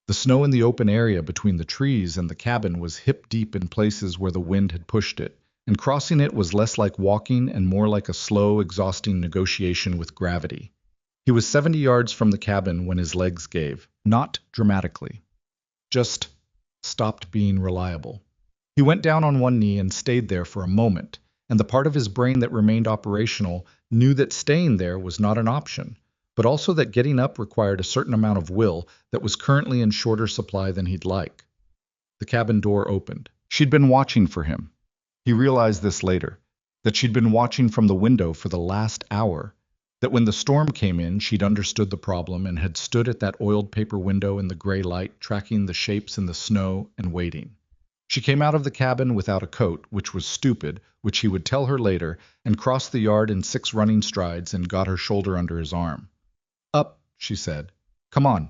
The snow in the open area between the trees and the cabin was hip-deep in places where the wind had pushed it, and crossing it was less like walking and more like a slow, exhausting negotiation with gravity. He was 70 yards from the cabin when his legs gave, not dramatically. Just stopped being reliable. He went down on one knee and stayed there for a moment, and the part of his brain that remained operational knew that staying there was not an option, but also that getting up required a certain amount of will that was currently in shorter supply than he'd like. The cabin door opened. She'd been watching for him. He realized this later, that she'd been watching from the window for the last hour, that when the storm came in, she'd understood the problem and had stood at that oiled paper window in the gray light, tracking the shapes in the snow and waiting. She came out of the cabin without a coat, which was stupid, which he would tell her later, and crossed the yard in 6 running strides and got her shoulder under his arm. "Up," she said. "Come on."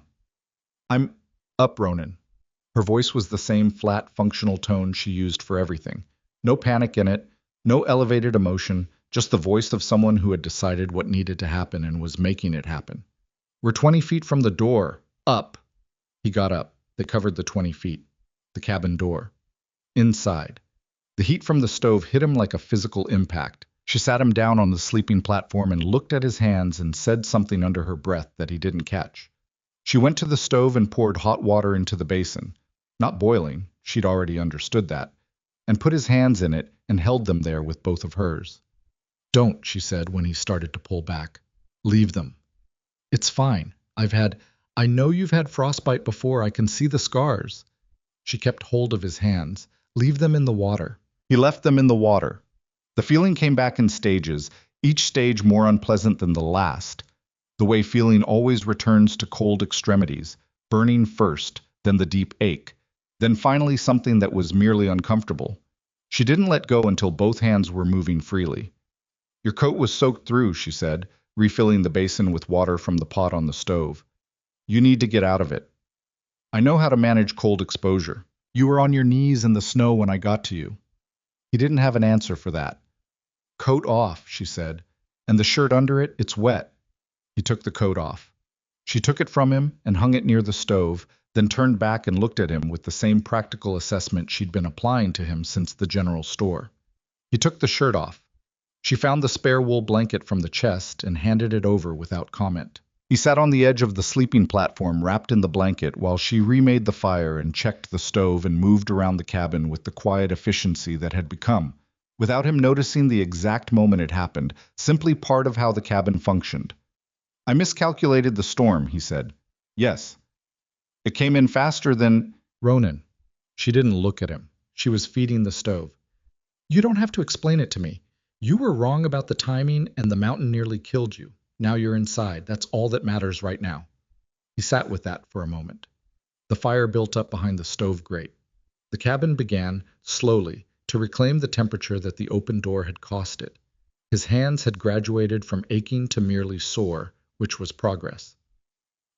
"I'm up, Ronan." Her voice was the same flat, functional tone she used for everything. No panic in it, no elevated emotion, just the voice of someone who had decided what needed to happen and was making it happen. "We're 20 feet from the door. Up." He got up. They covered the 20 feet. The cabin door. Inside. The heat from the stove hit him like a physical impact. She sat him down on the sleeping platform and looked at his hands and said something under her breath that he didn't catch. She went to the stove and poured hot water into the basin. Not boiling, she'd already understood that, and put his hands in it and held them there with both of hers. "Don't," she said when he started to pull back. "Leave them." "It's fine. I know you've had frostbite before. I can see the scars." She kept hold of his hands. "Leave them in the water." He left them in the water. The feeling came back in stages, each stage more unpleasant than the last, the way feeling always returns to cold extremities, burning first, then the deep ache, then finally something that was merely uncomfortable. She didn't let go until both hands were moving freely. "Your coat was soaked through," she said, refilling the basin with water from the pot on the stove. "You need to get out of it. I know how to manage cold exposure. You were on your knees in the snow when I got to you." He didn't have an answer for that. Coat off, she said. And the shirt under it, it's wet. He took the coat off. She took it from him and hung it near the stove, then turned back and looked at him with the same practical assessment she'd been applying to him since the general store. He took the shirt off. She found the spare wool blanket from the chest and handed it over without comment. He sat on the edge of the sleeping platform wrapped in the blanket while she remade the fire and checked the stove and moved around the cabin with the quiet efficiency that had become, without him noticing the exact moment it happened, simply part of how the cabin functioned. I miscalculated the storm, he said. Yes. It came in faster than Ronan. She didn't look at him. She was feeding the stove. You don't have to explain it to me. You were wrong about the timing and the mountain nearly killed you. Now you're inside. That's all that matters right now. He sat with that for a moment. The fire built up behind the stove grate. The cabin began, slowly, to reclaim the temperature that the open door had cost it. His hands had graduated from aching to merely sore, which was progress.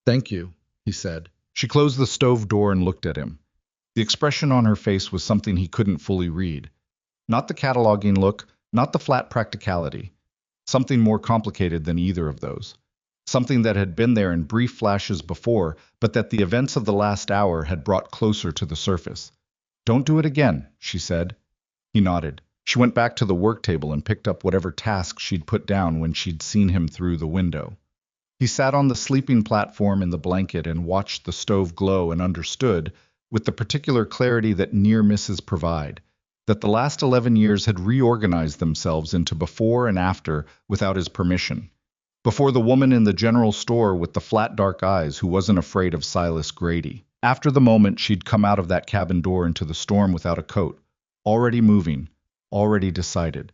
Thank you, he said. She closed the stove door and looked at him. The expression on her face was something he couldn't fully read. Not the cataloging look, not the flat practicality. Something more complicated than either of those. Something that had been there in brief flashes before, but that the events of the last hour had brought closer to the surface. Don't do it again, she said. He nodded. She went back to the work table and picked up whatever task she'd put down when she'd seen him through the window. He sat on the sleeping platform in the blanket and watched the stove glow and understood, with the particular clarity that near misses provide, that the last 11 years had reorganized themselves into before and after without his permission. Before the woman in the general store with the flat dark eyes who wasn't afraid of Silas Grady. After the moment she'd come out of that cabin door into the storm without a coat, already moving, already decided.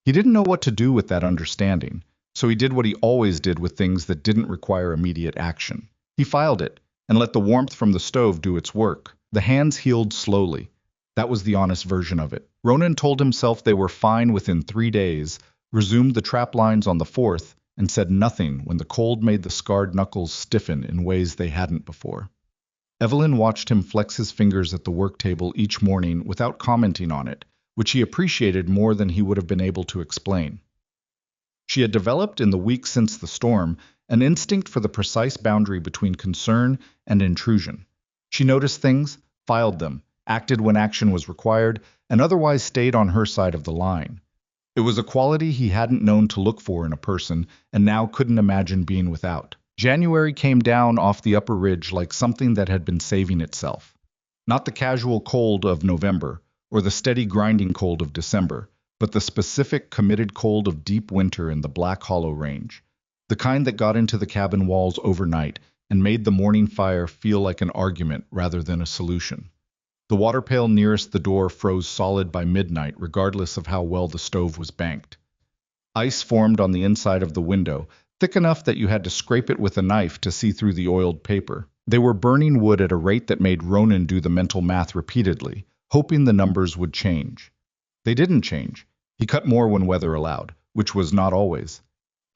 He didn't know what to do with that understanding, so he did what he always did with things that didn't require immediate action. He filed it and let the warmth from the stove do its work. The hands healed slowly. That was the honest version of it. Ronan told himself they were fine within 3 days, resumed the trap lines on the 4th, and said nothing when the cold made the scarred knuckles stiffen in ways they hadn't before. Evelyn watched him flex his fingers at the work table each morning without commenting on it, which he appreciated more than he would have been able to explain. She had developed in the weeks since the storm an instinct for the precise boundary between concern and intrusion. She noticed things, filed them, acted when action was required, and otherwise stayed on her side of the line. It was a quality he hadn't known to look for in a person and now couldn't imagine being without. January came down off the upper ridge like something that had been saving itself. Not the casual cold of November or the steady grinding cold of December, but the specific committed cold of deep winter in the Black Hollow Range, the kind that got into the cabin walls overnight and made the morning fire feel like an argument rather than a solution. The water pail nearest the door froze solid by midnight regardless of how well the stove was banked. Ice formed on the inside of the window, thick enough that you had to scrape it with a knife to see through the oiled paper. They were burning wood at a rate that made Ronan do the mental math repeatedly, hoping the numbers would change. They didn't change. He cut more when weather allowed, which was not always.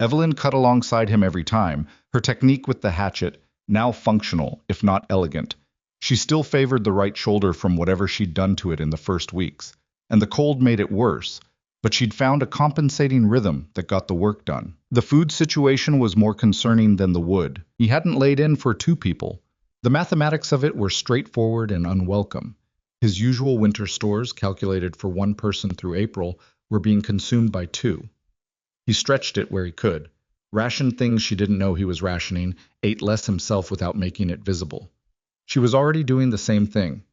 Evelyn cut alongside him every time, her technique with the hatchet, now functional, if not elegant. She still favored the right shoulder from whatever she'd done to it in the first weeks, and the cold made it worse, but she'd found a compensating rhythm that got the work done. The food situation was more concerning than the wood. He hadn't laid in for 2 people. The mathematics of it were straightforward and unwelcome. His usual winter stores, calculated for 1 person through April, were being consumed by 2. He stretched it where he could, rationed things she didn't know he was rationing, ate less himself without making it visible. She was already doing the same thing.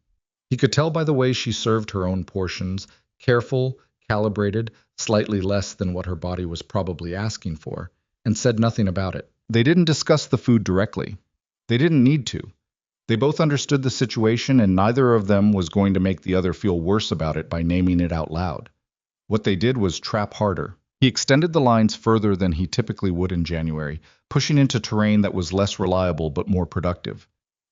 He could tell by the way she served her own portions, careful, calibrated, slightly less than what her body was probably asking for, and said nothing about it. They didn't discuss the food directly. They didn't need to. They both understood the situation, and neither of them was going to make the other feel worse about it by naming it out loud. What they did was trap harder. He extended the lines further than he typically would in January, pushing into terrain that was less reliable but more productive.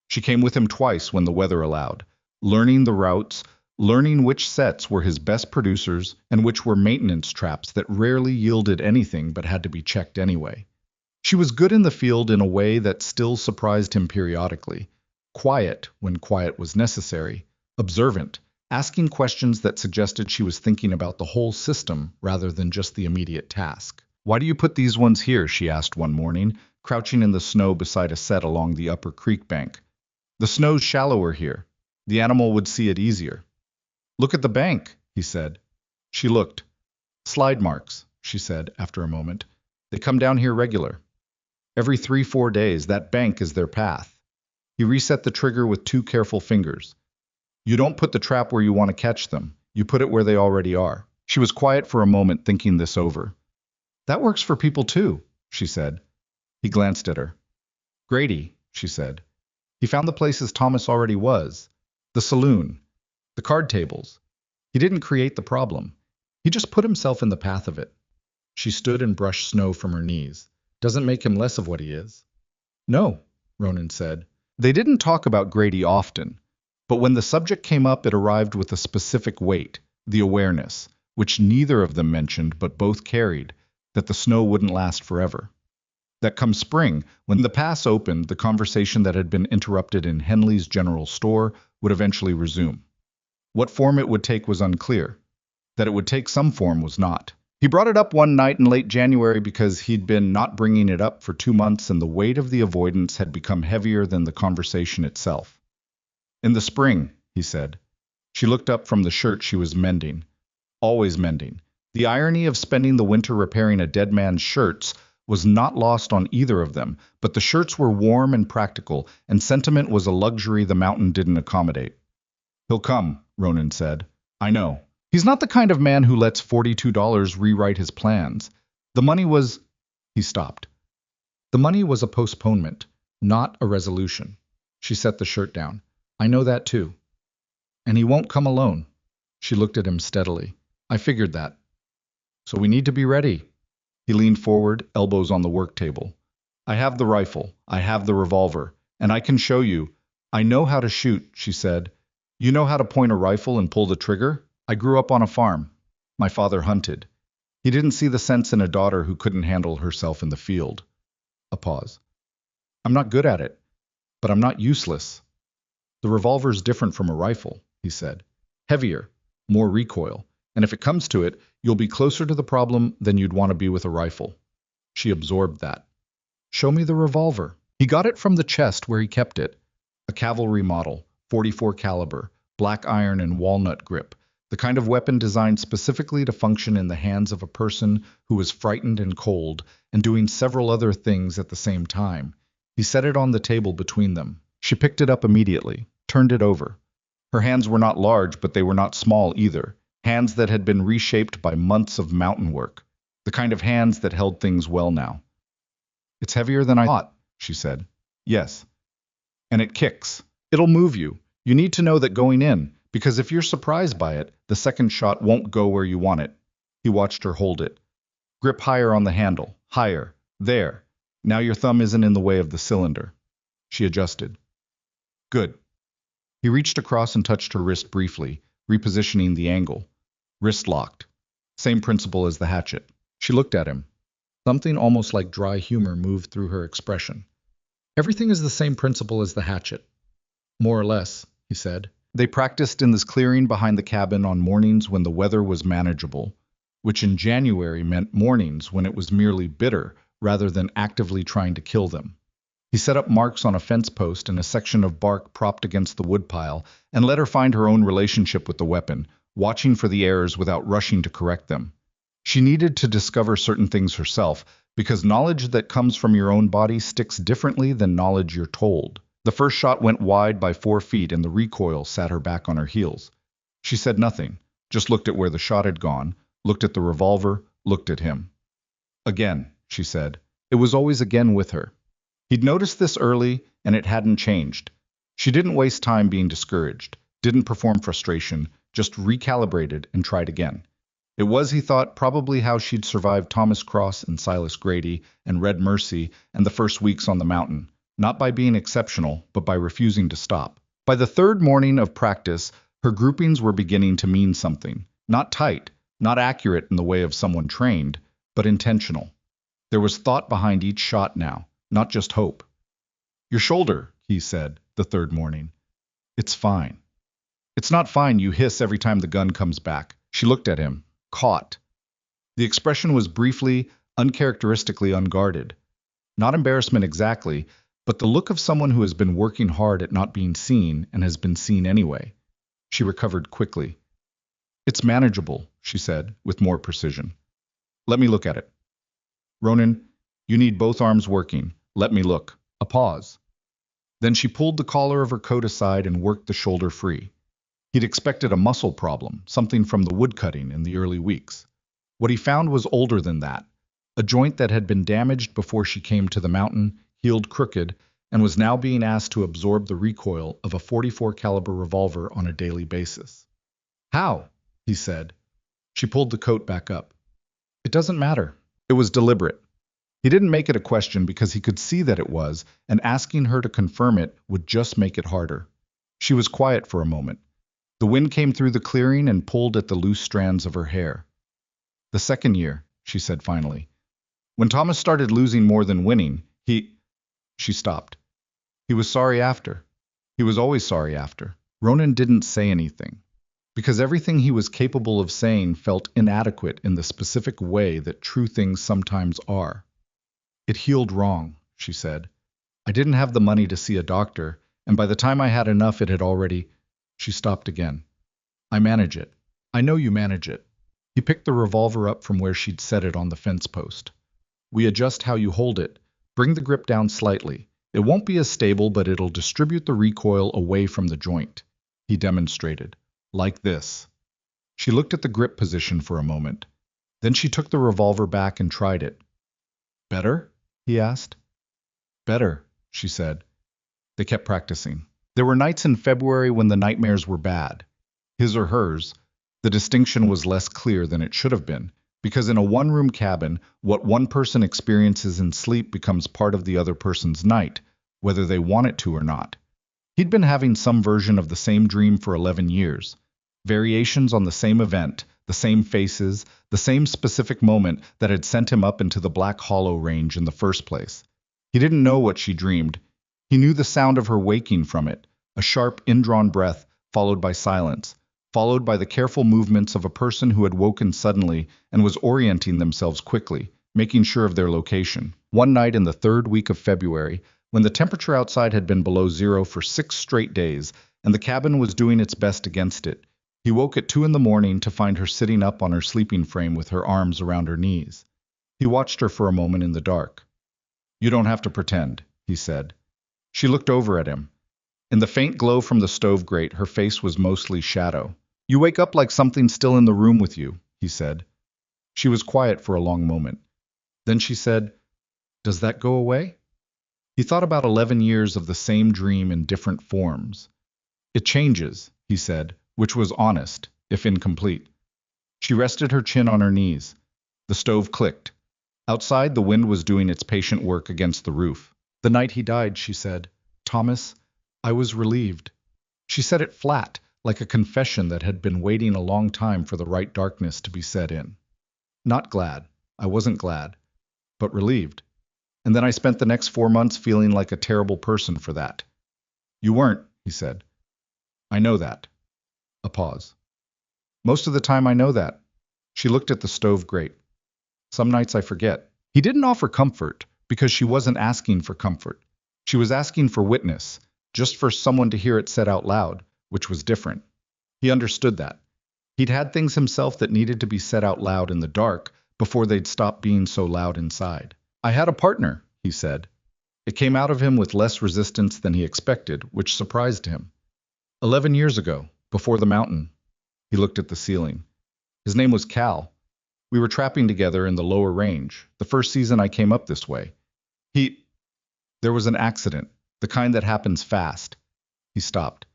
She came with him twice when the weather allowed, learning the routes, learning which sets were his best producers and which were maintenance traps that rarely yielded anything but had to be checked anyway. She was good in the field in a way that still surprised him periodically. Quiet when quiet was necessary, observant, asking questions that suggested she was thinking about the whole system rather than just the immediate task. "Why do you put these ones here?" she asked one morning, crouching in the snow beside a set along the upper creek bank. "The snow's shallower here. The animal would see it easier." "Look at the bank," he said. She looked. "Slide marks," she said after a moment. "They come down here regular. Every 3-4 days, that bank is their path." He reset the trigger with 2 careful fingers. "You don't put the trap where you want to catch them. You put it where they already are." She was quiet for a moment, thinking this over. "That works for people too," she said. He glanced at her. "Grady," she said. "He found the places Thomas already was. The saloon. The card tables. He didn't create the problem. He just put himself in the path of it." She stood and brushed snow from her knees. "Doesn't make him less of what he is." "No," Ronan said. They didn't talk about Grady often, but when the subject came up, it arrived with a specific weight, the awareness, which neither of them mentioned but both carried, that the snow wouldn't last forever. That come spring, when the pass opened, the conversation that had been interrupted in Henley's general store would eventually resume. What form it would take was unclear. That it would take some form was not. He brought it up one night in late January because he'd been not bringing it up for 2 months, and the weight of the avoidance had become heavier than the conversation itself. "In the spring," he said. She looked up from the shirt she was mending. Always mending. The irony of spending the winter repairing a dead man's shirts was not lost on either of them, but the shirts were warm and practical, and sentiment was a luxury the mountain didn't accommodate. "He'll come," Ronan said. "I know. He's not the kind of man who lets $42 rewrite his plans. The money was—" He stopped. "The money was a postponement, not a resolution." She set the shirt down. "I know that too. And he won't come alone." She looked at him steadily. "I figured that. So we need to be ready." He leaned forward, elbows on the work table. "I have the rifle. I have the revolver. And I can show you. I know how to shoot," she said. "You know how to point a rifle and pull the trigger? I grew up on a farm. My father hunted. He didn't see the sense in a daughter who couldn't handle herself in the field." A pause. "I'm not good at it, but I'm not useless." "The revolver's different from a rifle," he said. "Heavier, more recoil, and if it comes to it, you'll be closer to the problem than you'd want to be with a rifle." She absorbed that. "Show me the revolver." He got it from the chest where he kept it. A cavalry model, .44 caliber, black iron and walnut grip. The kind of weapon designed specifically to function in the hands of a person who was frightened and cold, and doing several other things at the same time. He set it on the table between them. She picked it up immediately, turned it over. Her hands were not large, but they were not small either. Hands that had been reshaped by months of mountain work. The kind of hands that held things well now. "It's heavier than I thought," she said. "Yes. And it kicks. It'll move you. You need to know that going in, because if you're surprised by it, the second shot won't go where you want it." He watched her hold it. "Grip higher on the handle. Higher. There. Now your thumb isn't in the way of the cylinder." She adjusted. "Good." He reached across and touched her wrist briefly, repositioning the angle. Wrist locked. Same principle as the hatchet. She looked at him. Something almost like dry humor moved through her expression. "Everything is the same principle as the hatchet." "More or less," he said. They practiced in this clearing behind the cabin on mornings when the weather was manageable, which in January meant mornings when it was merely bitter rather than actively trying to kill them. He set up marks on a fence post and a section of bark propped against the woodpile, and let her find her own relationship with the weapon, watching for the errors without rushing to correct them. She needed to discover certain things herself, because knowledge that comes from your own body sticks differently than knowledge you're told. The first shot went wide by 4 feet, and the recoil sat her back on her heels. She said nothing, just looked at where the shot had gone, looked at the revolver, looked at him. "Again," she said. It was always again with her. He'd noticed this early, and it hadn't changed. She didn't waste time being discouraged, didn't perform frustration, just recalibrated and tried again. It was, he thought, probably how she'd survived Thomas Cross and Silas Grady and Red Mercy and the first weeks on the mountain. Not by being exceptional, but by refusing to stop. By the 3rd morning of practice, her groupings were beginning to mean something. Not tight, not accurate in the way of someone trained, but intentional. There was thought behind each shot now, not just hope. "Your shoulder," he said, the 3rd morning. "It's fine." It's not fine, you hiss every time the gun comes back. She looked at him. Caught. The expression was briefly, uncharacteristically unguarded. Not embarrassment exactly, but the look of someone who has been working hard at not being seen and has been seen anyway. She recovered quickly. It's manageable, she said, with more precision. Let me look at it. Ronan, you need both arms working. Let me look. A pause. Then she pulled the collar of her coat aside and worked the shoulder free. He'd expected a muscle problem, something from the woodcutting in the early weeks. What he found was older than that, a joint that had been damaged before she came to the mountain, healed crooked, and was now being asked to absorb the recoil of a .44 caliber revolver on a daily basis. How? He said. She pulled the coat back up. It doesn't matter. It was deliberate. He didn't make it a question because he could see that it was, and asking her to confirm it would just make it harder. She was quiet for a moment. The wind came through the clearing and pulled at the loose strands of her hair. The second year, she said finally. When Thomas started losing more than winning, She stopped. He was sorry after. He was always sorry after. Ronan didn't say anything, because everything he was capable of saying felt inadequate in the specific way that true things sometimes are. It healed wrong, she said. I didn't have the money to see a doctor, and by the time I had enough it had already… She stopped again. I manage it. I know you manage it. He picked the revolver up from where she'd set it on the fence post. We adjust how you hold it. Bring the grip down slightly. It won't be as stable, but it'll distribute the recoil away from the joint. He demonstrated. Like this. She looked at the grip position for a moment. Then she took the revolver back and tried it. Better? He asked. Better, she said. They kept practicing. There were nights in February when the nightmares were bad. His or hers. The distinction was less clear than it should have been, because in a one-room cabin, what one person experiences in sleep becomes part of the other person's night, whether they want it to or not. He'd been having some version of the same dream for 11 years. Variations on the same event, the same faces, the same specific moment that had sent him up into the Black Hollow range in the first place. He didn't know what she dreamed. He knew the sound of her waking from it, a sharp, indrawn breath, followed by silence, followed by the careful movements of a person who had woken suddenly and was orienting themselves quickly, making sure of their location. One night in the third week of February, when the temperature outside had been below zero for 6 straight days, and the cabin was doing its best against it, he woke at 2 a.m. to find her sitting up on her sleeping frame with her arms around her knees. He watched her for a moment in the dark. You don't have to pretend, he said. She looked over at him. In the faint glow from the stove grate, her face was mostly shadow. You wake up like something's still in the room with you, he said. She was quiet for a long moment. Then she said, Does that go away? He thought about 11 years of the same dream in different forms. It changes, he said, which was honest, if incomplete. She rested her chin on her knees. The stove clicked. Outside, the wind was doing its patient work against the roof. The night he died, she said, Thomas, I was relieved. She said it flat, like a confession that had been waiting a long time for the right darkness to be set in. Not glad. I wasn't glad, but relieved. And then I spent the next 4 months feeling like a terrible person for that. You weren't, he said. I know that. A pause. Most of the time I know that. She looked at the stove grate. Some nights I forget. He didn't offer comfort, because she wasn't asking for comfort. She was asking for witness, just for someone to hear it said out loud, which was different. He understood that. He'd had things himself that needed to be said out loud in the dark before they'd stop being so loud inside. I had a partner, he said. It came out of him with less resistance than he expected, which surprised him. 11 years ago, before the mountain. He looked at the ceiling. His name was Cal. We were trapping together in the lower range, the first season I came up this way. There was an accident, the kind that happens fast. He stopped.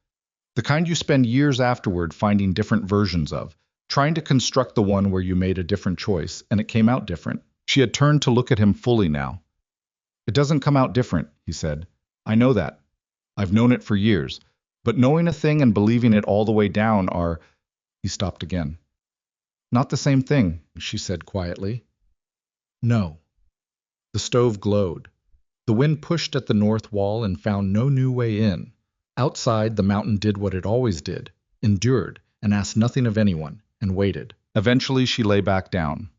The kind you spend years afterward finding different versions of, trying to construct the one where you made a different choice, and it came out different. She had turned to look at him fully now. It doesn't come out different, he said. I know that. I've known it for years. But knowing a thing and believing it all the way down are… He stopped again. Not the same thing, she said quietly. No. The stove glowed. The wind pushed at the north wall and found no new way in. Outside, the mountain did what it always did. endured, and asked nothing of anyone, and waited. Eventually she lay back down.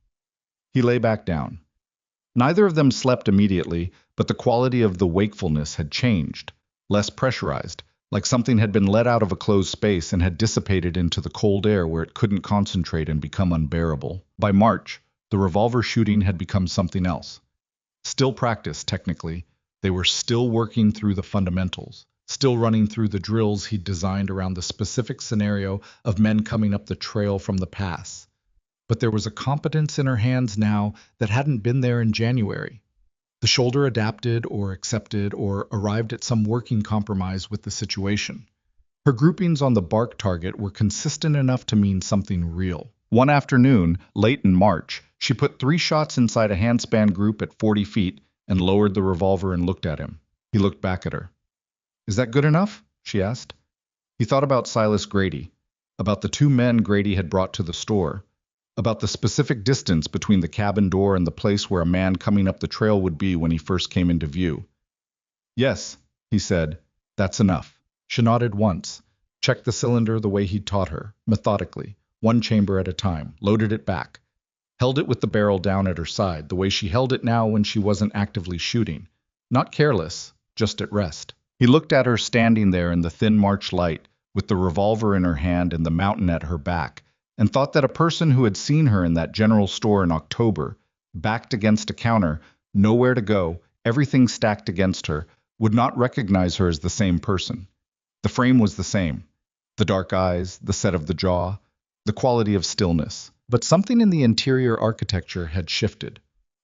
He lay back down. Neither of them slept immediately, but the quality of the wakefulness had changed, less pressurized, like something had been let out of a closed space and had dissipated into the cold air where it couldn't concentrate and become unbearable. By March, the revolver shooting had become something else. Still practice, technically. They were still working through the fundamentals, still running through the drills he'd designed around the specific scenario of men coming up the trail from the pass. But there was a competence in her hands now that hadn't been there in January. The shoulder adapted or accepted or arrived at some working compromise with the situation. Her groupings on the bark target were consistent enough to mean something real. One afternoon, late in March, she put 3 shots inside a handspan group at 40 feet and lowered the revolver and looked at him. He looked back at her. "Is that good enough?" she asked. He thought about Silas Grady, about the 2 men Grady had brought to the store, about the specific distance between the cabin door and the place where a man coming up the trail would be when he first came into view. "Yes," he said, "that's enough." She nodded once, checked the cylinder the way he'd taught her, methodically, 1 chamber at a time, loaded it back, held it with the barrel down at her side, the way she held it now when she wasn't actively shooting. Not careless, just at rest. He looked at her standing there in the thin March light, with the revolver in her hand and the mountain at her back, and thought that a person who had seen her in that general store in October, backed against a counter, nowhere to go, everything stacked against her, would not recognize her as the same person. The frame was the same. The dark eyes, the set of the jaw, the quality of stillness. But something in the interior architecture had shifted.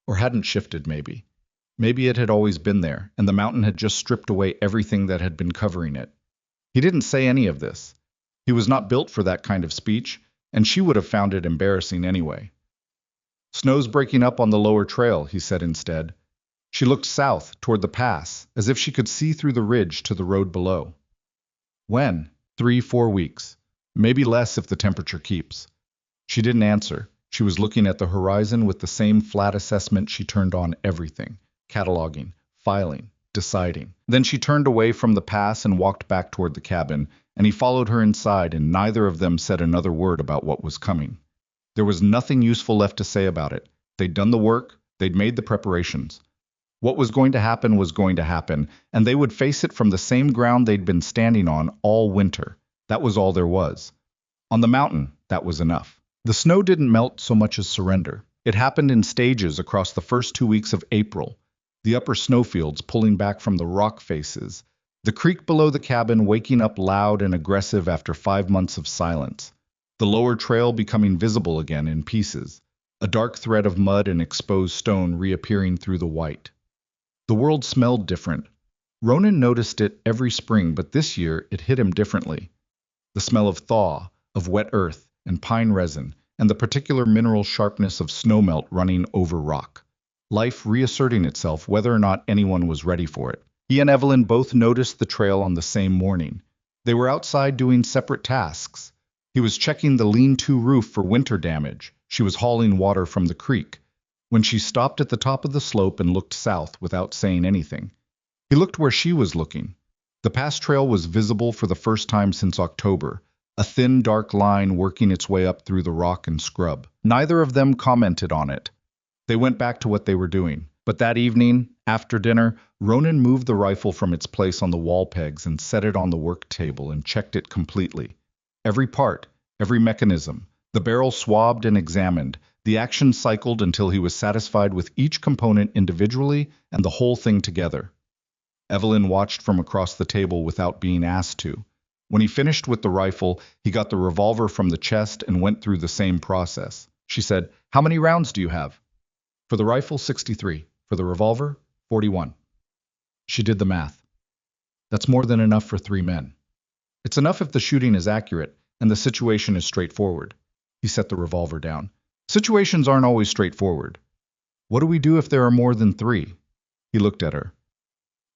Or hadn't shifted, maybe. Maybe it had always been there, and the mountain had just stripped away everything that had been covering it. He didn't say any of this. He was not built for that kind of speech, and she would have found it embarrassing anyway. "Snow's breaking up on the lower trail," he said instead. She looked south, toward the pass, as if she could see through the ridge to the road below. "When?" 3-4 weeks. Maybe less if the temperature keeps. She didn't answer. She was looking at the horizon with the same flat assessment she turned on everything, cataloging, filing, deciding. Then she turned away from the pass and walked back toward the cabin, and he followed her inside, and neither of them said another word about what was coming. There was nothing useful left to say about it. They'd done the work, they'd made the preparations. What was going to happen, and they would face it from the same ground they'd been standing on all winter. That was all there was. On the mountain, that was enough. The snow didn't melt so much as surrender. It happened in stages across the first 2 weeks of April, the upper snowfields pulling back from the rock faces, the creek below the cabin waking up loud and aggressive after 5 months of silence, the lower trail becoming visible again in pieces, a dark thread of mud and exposed stone reappearing through the white. The world smelled different. Ronan noticed it every spring, but this year it hit him differently. The smell of thaw, of wet earth and pine resin, and the particular mineral sharpness of snowmelt running over rock. Life reasserting itself whether or not anyone was ready for it. He and Evelyn both noticed the trail on the same morning. They were outside doing separate tasks. He was checking the lean-to roof for winter damage. She was hauling water from the creek. When she stopped at the top of the slope and looked south without saying anything. He looked where she was looking. The pass trail was visible for the first time since October, a thin dark line working its way up through the rock and scrub. Neither of them commented on it. They went back to what they were doing. But that evening, after dinner, Ronan moved the rifle from its place on the wall pegs and set it on the work table and checked it completely. Every part, every mechanism, the barrel swabbed and examined, the action cycled until he was satisfied with each component individually and the whole thing together. Evelyn watched from across the table without being asked to. When he finished with the rifle, he got the revolver from the chest and went through the same process. She said, "How many rounds do you have?" "For the rifle, 63. For the revolver, 41. She did the math. "That's more than enough for 3 men. It's enough if the shooting is accurate and the situation is straightforward." He set the revolver down. "Situations aren't always straightforward. What do we do if there are more than 3? He looked at her.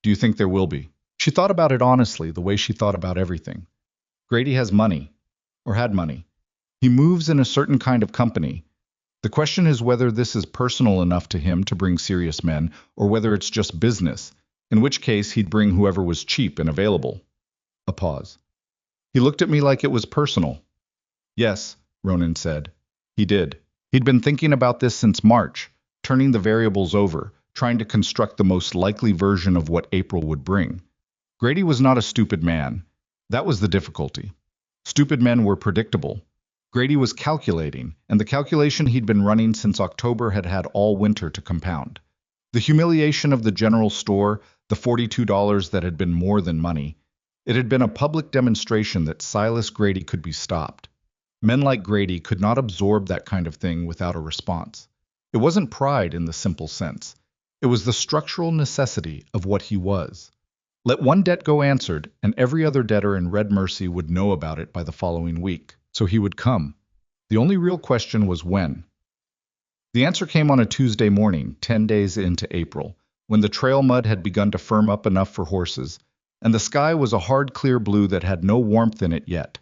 "Do you think there will be?" She thought about it honestly, the way she thought about everything. Grady has money, or had money. He moves in a certain kind of company. The question is whether this is personal enough to him to bring serious men, or whether it's just business, in which case he'd bring whoever was cheap and available. A pause. He looked at me like it was personal. Yes, Ronan said. He did. He'd been thinking about this since March, turning the variables over, trying to construct the most likely version of what April would bring. Grady was not a stupid man. That was the difficulty. Stupid men were predictable. Grady was calculating, and the calculation he'd been running since October had had all winter to compound. The humiliation of the general store, the $42 that had been more than money, it had been a public demonstration that Silas Grady could be stopped. Men like Grady could not absorb that kind of thing without a response. It wasn't pride in the simple sense. It was the structural necessity of what he was. Let one debt go answered, and every other debtor in Red Mercy would know about it by the following week. So he would come. The only real question was when. The answer came on a Tuesday morning, 10 days into April, when the trail mud had begun to firm up enough for horses, and the sky was a hard clear blue that had no warmth in it yet.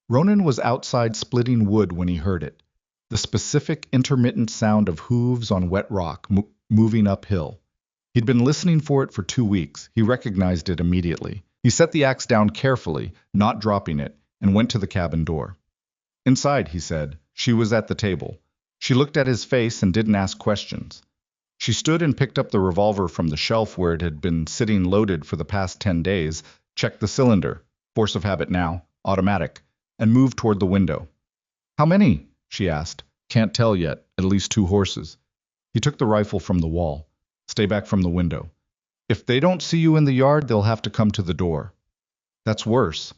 Ronan was outside splitting wood when he heard it, the specific intermittent sound of hooves on wet rock moving uphill. He'd been listening for it for 2 weeks. He recognized it immediately. He set the axe down carefully, not dropping it, and went to the cabin door. Inside, he said. She was at the table. She looked at his face and didn't ask questions. She stood and picked up the revolver from the shelf where it had been sitting loaded for the past 10 days, checked the cylinder, force of habit now, automatic, and moved toward the window. How many? She asked. Can't tell yet, at least 2 horses. He took the rifle from the wall. Stay back from the window. If they don't see you in the yard, they'll have to come to the door. That's worse.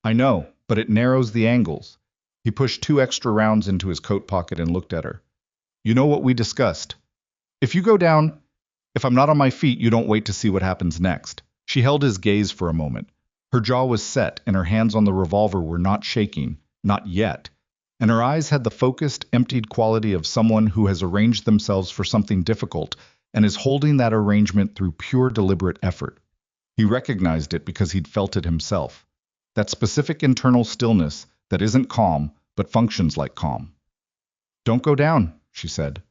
I know, but it narrows the angles. He pushed 2 extra rounds into his coat pocket and looked at her. You know what we discussed. If you go down, if I'm not on my feet, you don't wait to see what happens next. She held his gaze for a moment. Her jaw was set, and her hands on the revolver were not shaking, not yet. And her eyes had the focused, emptied quality of someone who has arranged themselves for something difficult and is holding that arrangement through pure deliberate effort. He recognized it because he'd felt it himself. That specific internal stillness that isn't calm, but functions like calm. Don't go down, she said.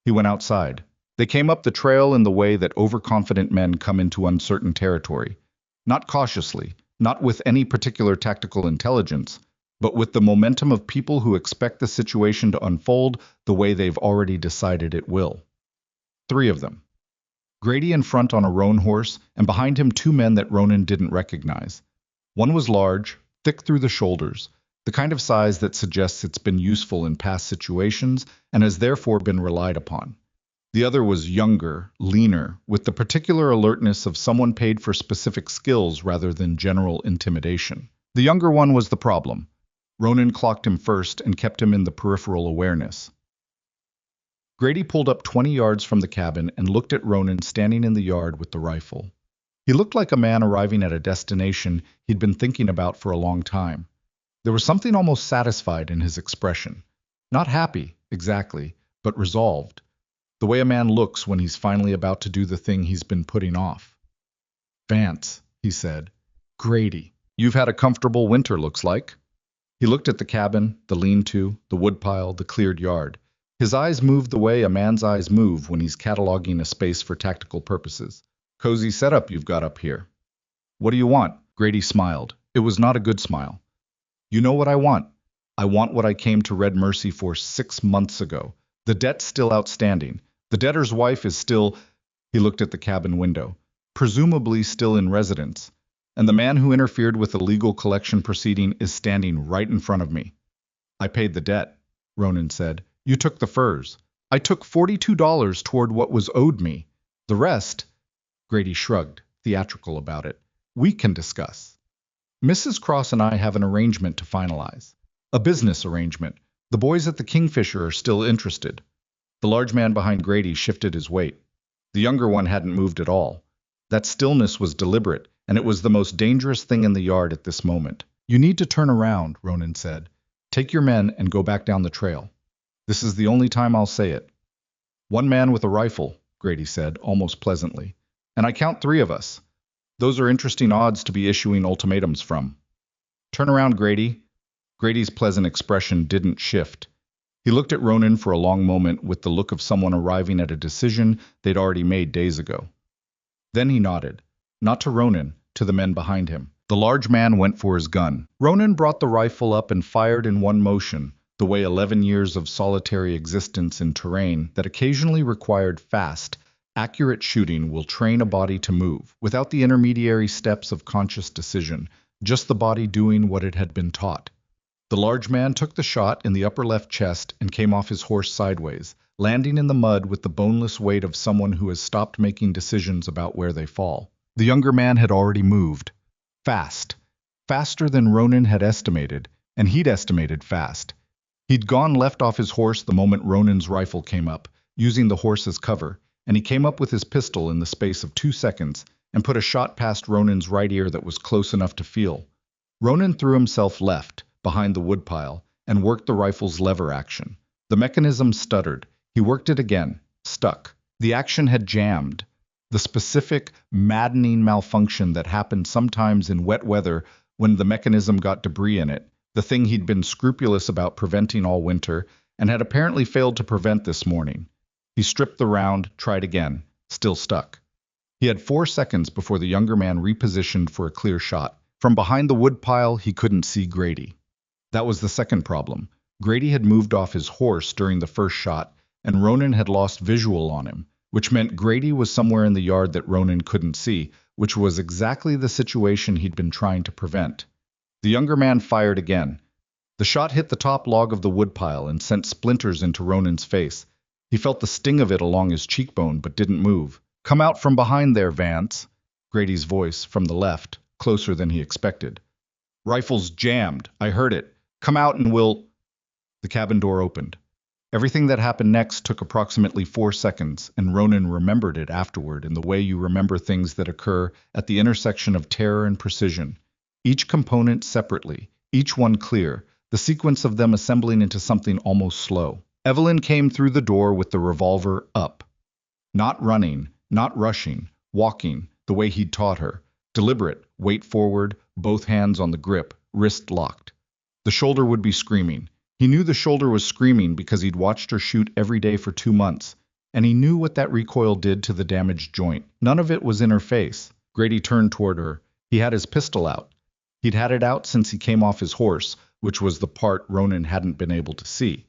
He went outside. They came up the trail in the way that overconfident men come into uncertain territory. Not cautiously, not with any particular tactical intelligence, but with the momentum of people who expect the situation to unfold the way they've already decided it will. 3 of them. Grady in front on a roan horse, and behind him 2 men that Ronan didn't recognize. One was large, thick through the shoulders, the kind of size that suggests it's been useful in past situations and has therefore been relied upon. The other was younger, leaner, with the particular alertness of someone paid for specific skills rather than general intimidation. The younger one was the problem. Ronan clocked him first and kept him in the peripheral awareness. Grady pulled up 20 yards from the cabin and looked at Ronan standing in the yard with the rifle. He looked like a man arriving at a destination he'd been thinking about for a long time. There was something almost satisfied in his expression. Not happy, exactly, but resolved. The way a man looks when he's finally about to do the thing he's been putting off. Vance, he said. Grady, you've had a comfortable winter, looks like. He looked at the cabin, the lean-to, the woodpile, the cleared yard. His eyes moved the way a man's eyes move when he's cataloging a space for tactical purposes. Cozy setup you've got up here. What do you want? Grady smiled. It was not a good smile. You know what I want. I want what I came to Red Mercy for 6 months ago. The debt's still outstanding. The debtor's wife is still, he looked at the cabin window, presumably still in residence. And the man who interfered with the legal collection proceeding is standing right in front of me. I paid the debt, Ronan said. You took the furs. I took $42 toward what was owed me. The rest, Grady shrugged, theatrical about it, we can discuss. Mrs. Cross and I have an arrangement to finalize. A business arrangement. The boys at the Kingfisher are still interested. The large man behind Grady shifted his weight. The younger one hadn't moved at all. That stillness was deliberate, and it was the most dangerous thing in the yard at this moment. You need to turn around, Ronan said. Take your men and go back down the trail. This is the only time I'll say it. 1 man with a rifle, Grady said, almost pleasantly. And I count 3 of us. Those are interesting odds to be issuing ultimatums from. Turn around, Grady. Grady's pleasant expression didn't shift. He looked at Ronan for a long moment with the look of someone arriving at a decision they'd already made days ago. Then he nodded, not to Ronan, to the men behind him. The large man went for his gun. Ronan brought the rifle up and fired in one motion, the way 11 years of solitary existence in terrain that occasionally required fast, accurate shooting will train a body to move, without the intermediary steps of conscious decision, just the body doing what it had been taught. The large man took the shot in the upper left chest and came off his horse sideways, landing in the mud with the boneless weight of someone who has stopped making decisions about where they fall. The younger man had already moved. Fast. Faster than Ronan had estimated, and he'd estimated fast. He'd gone left off his horse the moment Ronan's rifle came up, using the horse as cover, and he came up with his pistol in the space of 2 seconds and put a shot past Ronan's right ear that was close enough to feel. Ronan threw himself left, behind the woodpile, and worked the rifle's lever action. The mechanism stuttered. He worked it again. Stuck. The action had jammed. The specific, maddening malfunction that happened sometimes in wet weather when the mechanism got debris in it, the thing he'd been scrupulous about preventing all winter, and had apparently failed to prevent this morning. He stripped the round, tried again. Still stuck. He had 4 seconds before the younger man repositioned for a clear shot. From behind the woodpile, he couldn't see Grady. That was the second problem. Grady had moved off his horse during the first shot, and Ronan had lost visual on him, which meant Grady was somewhere in the yard that Ronan couldn't see, which was exactly the situation he'd been trying to prevent. The younger man fired again. The shot hit the top log of the woodpile and sent splinters into Ronan's face. He felt the sting of it along his cheekbone, but didn't move. "Come out from behind there, Vance," Grady's voice, from the left, closer than he expected. "Rifle's jammed. I heard it. Come out and we'll—" The cabin door opened. Everything that happened next took approximately 4 seconds, and Ronan remembered it afterward in the way you remember things that occur at the intersection of terror and precision. Each component separately, each one clear, the sequence of them assembling into something almost slow. Evelyn came through the door with the revolver up. Not running, not rushing, walking, the way he'd taught her. Deliberate, weight forward, both hands on the grip, wrist locked. The shoulder would be screaming. He knew the shoulder was screaming because he'd watched her shoot every day for 2 months, and he knew what that recoil did to the damaged joint. None of it was in her face. Grady turned toward her. He had his pistol out. He'd had it out since he came off his horse, which was the part Ronan hadn't been able to see.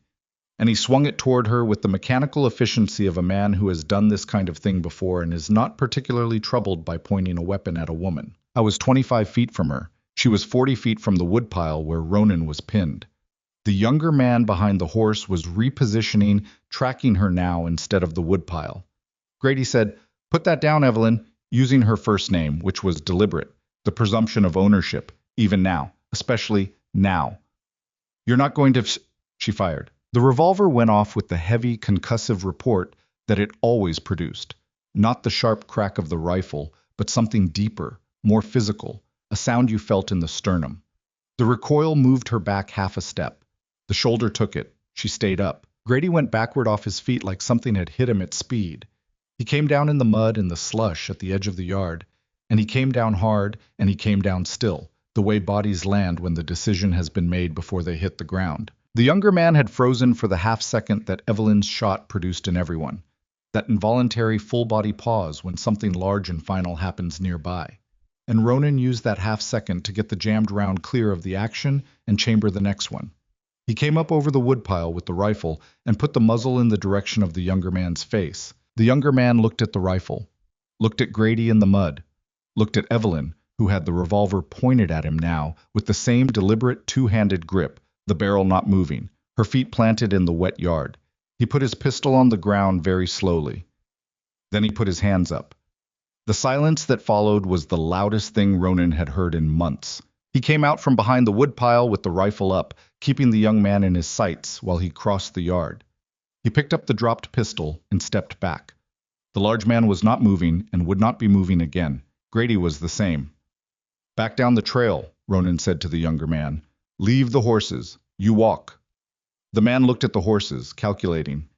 And he swung it toward her with the mechanical efficiency of a man who has done this kind of thing before and is not particularly troubled by pointing a weapon at a woman. I was 25 feet from her. She was 40 feet from the woodpile where Ronan was pinned. The younger man behind the horse was repositioning, tracking her now instead of the woodpile. Grady said, "Put that down, Evelyn," using her first name, which was deliberate, the presumption of ownership, even now, especially now. "You're not going to—" She fired. The revolver went off with the heavy, concussive report that it always produced. Not the sharp crack of the rifle, but something deeper, more physical, a sound you felt in the sternum. The recoil moved her back half a step. The shoulder took it. She stayed up. Grady went backward off his feet like something had hit him at speed. He came down in the mud and the slush at the edge of the yard, and he came down hard, and he came down still, the way bodies land when the decision has been made before they hit the ground. The younger man had frozen for the half second that Evelyn's shot produced in everyone, that involuntary full-body pause when something large and final happens nearby. And Ronan used that half second to get the jammed round clear of the action and chamber the next one. He came up over the woodpile with the rifle and put the muzzle in the direction of the younger man's face. The younger man looked at the rifle, looked at Grady in the mud, looked at Evelyn, who had the revolver pointed at him now with the same deliberate two-handed grip, the barrel not moving, her feet planted in the wet yard. He put his pistol on the ground very slowly. Then he put his hands up. The silence that followed was the loudest thing Ronan had heard in months. He came out from behind the woodpile with the rifle up, keeping the young man in his sights while he crossed the yard. He picked up the dropped pistol and stepped back. The large man was not moving and would not be moving again. Grady was the same. "Back down the trail," Ronan said to the younger man. "Leave the horses. You walk." The man looked at the horses, calculating.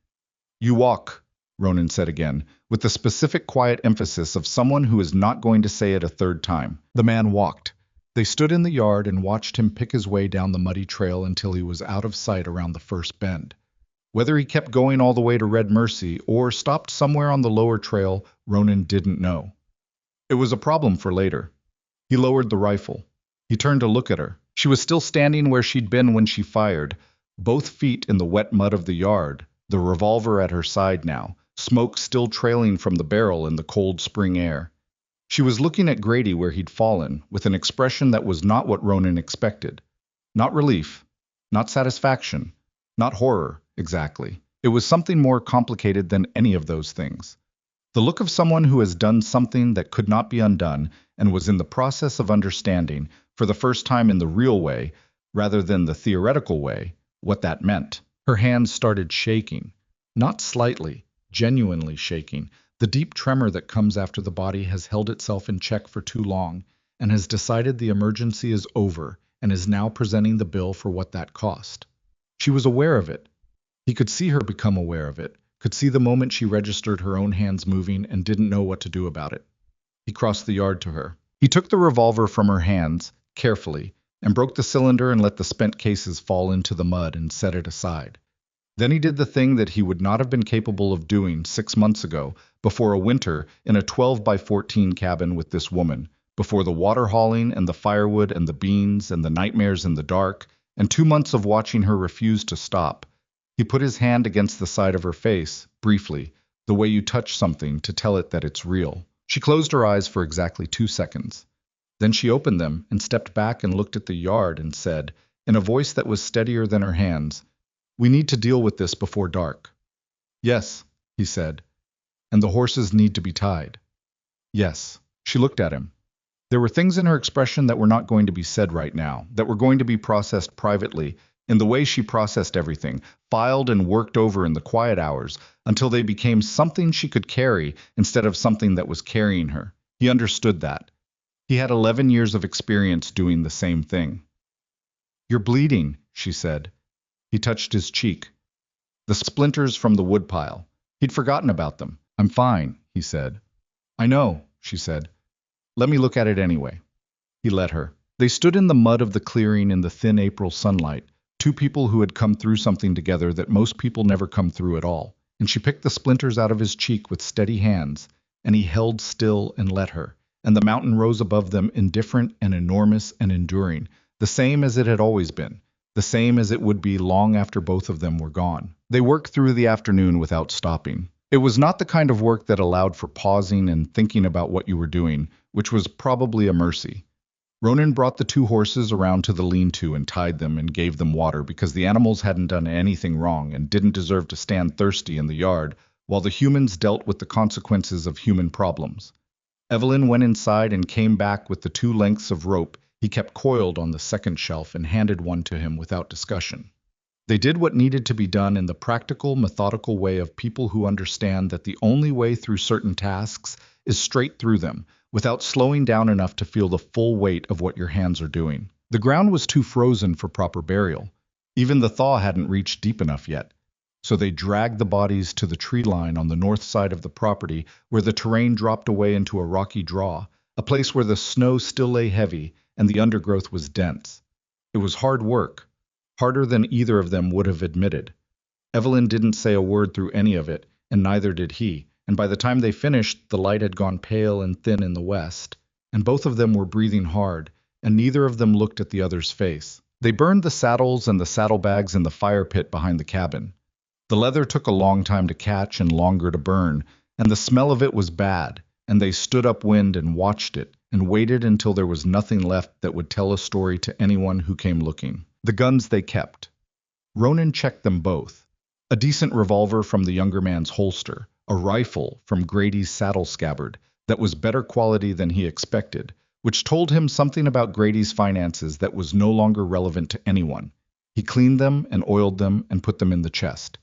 "You walk," Ronan said again, with the specific quiet emphasis of someone who is not going to say it a third time. The man walked. They stood in the yard and watched him pick his way down the muddy trail until he was out of sight around the first bend. Whether he kept going all the way to Red Mercy or stopped somewhere on the lower trail, Ronan didn't know. It was a problem for later. He lowered the rifle. He turned to look at her. She was still standing where she'd been when she fired, both feet in the wet mud of the yard, the revolver at her side now, smoke still trailing from the barrel in the cold spring air. She was looking at Grady where he'd fallen, with an expression that was not what Ronan expected. Not relief, not satisfaction, not horror, exactly. It was something more complicated than any of those things. The look of someone who has done something that could not be undone and was in the process of understanding, for the first time in the real way, rather than the theoretical way, what that meant. Her hands started shaking. Not slightly, genuinely shaking. The deep tremor that comes after the body has held itself in check for too long and has decided the emergency is over and is now presenting the bill for what that cost. She was aware of it. He could see her become aware of it, could see the moment she registered her own hands moving and didn't know what to do about it. He crossed the yard to her. He took the revolver from her hands, carefully, and broke the cylinder and let the spent cases fall into the mud and set it aside. Then he did the thing that he would not have been capable of doing 6 months ago, before a winter in a 12 by 14 cabin with this woman, before the water hauling and the firewood and the beans and the nightmares in the dark, and 2 months of watching her refuse to stop. He put his hand against the side of her face, briefly, the way you touch something to tell it that it's real. She closed her eyes for exactly 2 seconds. Then she opened them and stepped back and looked at the yard and said, in a voice that was steadier than her hands, "We need to deal with this before dark." "Yes," he said. "And the horses need to be tied." "Yes." She looked at him. There were things in her expression that were not going to be said right now, that were going to be processed privately, in the way she processed everything, filed and worked over in the quiet hours, until they became something she could carry instead of something that was carrying her. He understood that. He had 11 years of experience doing the same thing. "You're bleeding," she said. He touched his cheek. The splinters from the woodpile. He'd forgotten about them. "I'm fine," he said. "I know," she said. "Let me look at it anyway." He let her. They stood in the mud of the clearing in the thin April sunlight, two people who had come through something together that most people never come through at all, and she picked the splinters out of his cheek with steady hands, and he held still and let her, and the mountain rose above them indifferent and enormous and enduring, the same as it had always been, the same as it would be long after both of them were gone. They worked through the afternoon without stopping. It was not the kind of work that allowed for pausing and thinking about what you were doing, which was probably a mercy. Ronan brought the 2 horses around to the lean-to and tied them and gave them water because the animals hadn't done anything wrong and didn't deserve to stand thirsty in the yard, while the humans dealt with the consequences of human problems. Evelyn went inside and came back with the 2 lengths of rope he kept coiled on the second shelf and handed one to him without discussion. They did what needed to be done in the practical, methodical way of people who understand that the only way through certain tasks is straight through them, without slowing down enough to feel the full weight of what your hands are doing. The ground was too frozen for proper burial. Even the thaw hadn't reached deep enough yet. So they dragged the bodies to the tree line on the north side of the property, where the terrain dropped away into a rocky draw, a place where the snow still lay heavy and the undergrowth was dense. It was hard work, harder than either of them would have admitted. Evelyn didn't say a word through any of it, and neither did he, and by the time they finished, the light had gone pale and thin in the west, and both of them were breathing hard, and neither of them looked at the other's face. They burned the saddles and the saddlebags in the fire pit behind the cabin. The leather took a long time to catch and longer to burn, and the smell of it was bad, and they stood upwind and watched it, and waited until there was nothing left that would tell a story to anyone who came looking. The guns they kept. Ronan checked them both. A decent revolver from the younger man's holster, a rifle from Grady's saddle scabbard that was better quality than he expected, which told him something about Grady's finances that was no longer relevant to anyone. He cleaned them and oiled them and put them in the chest.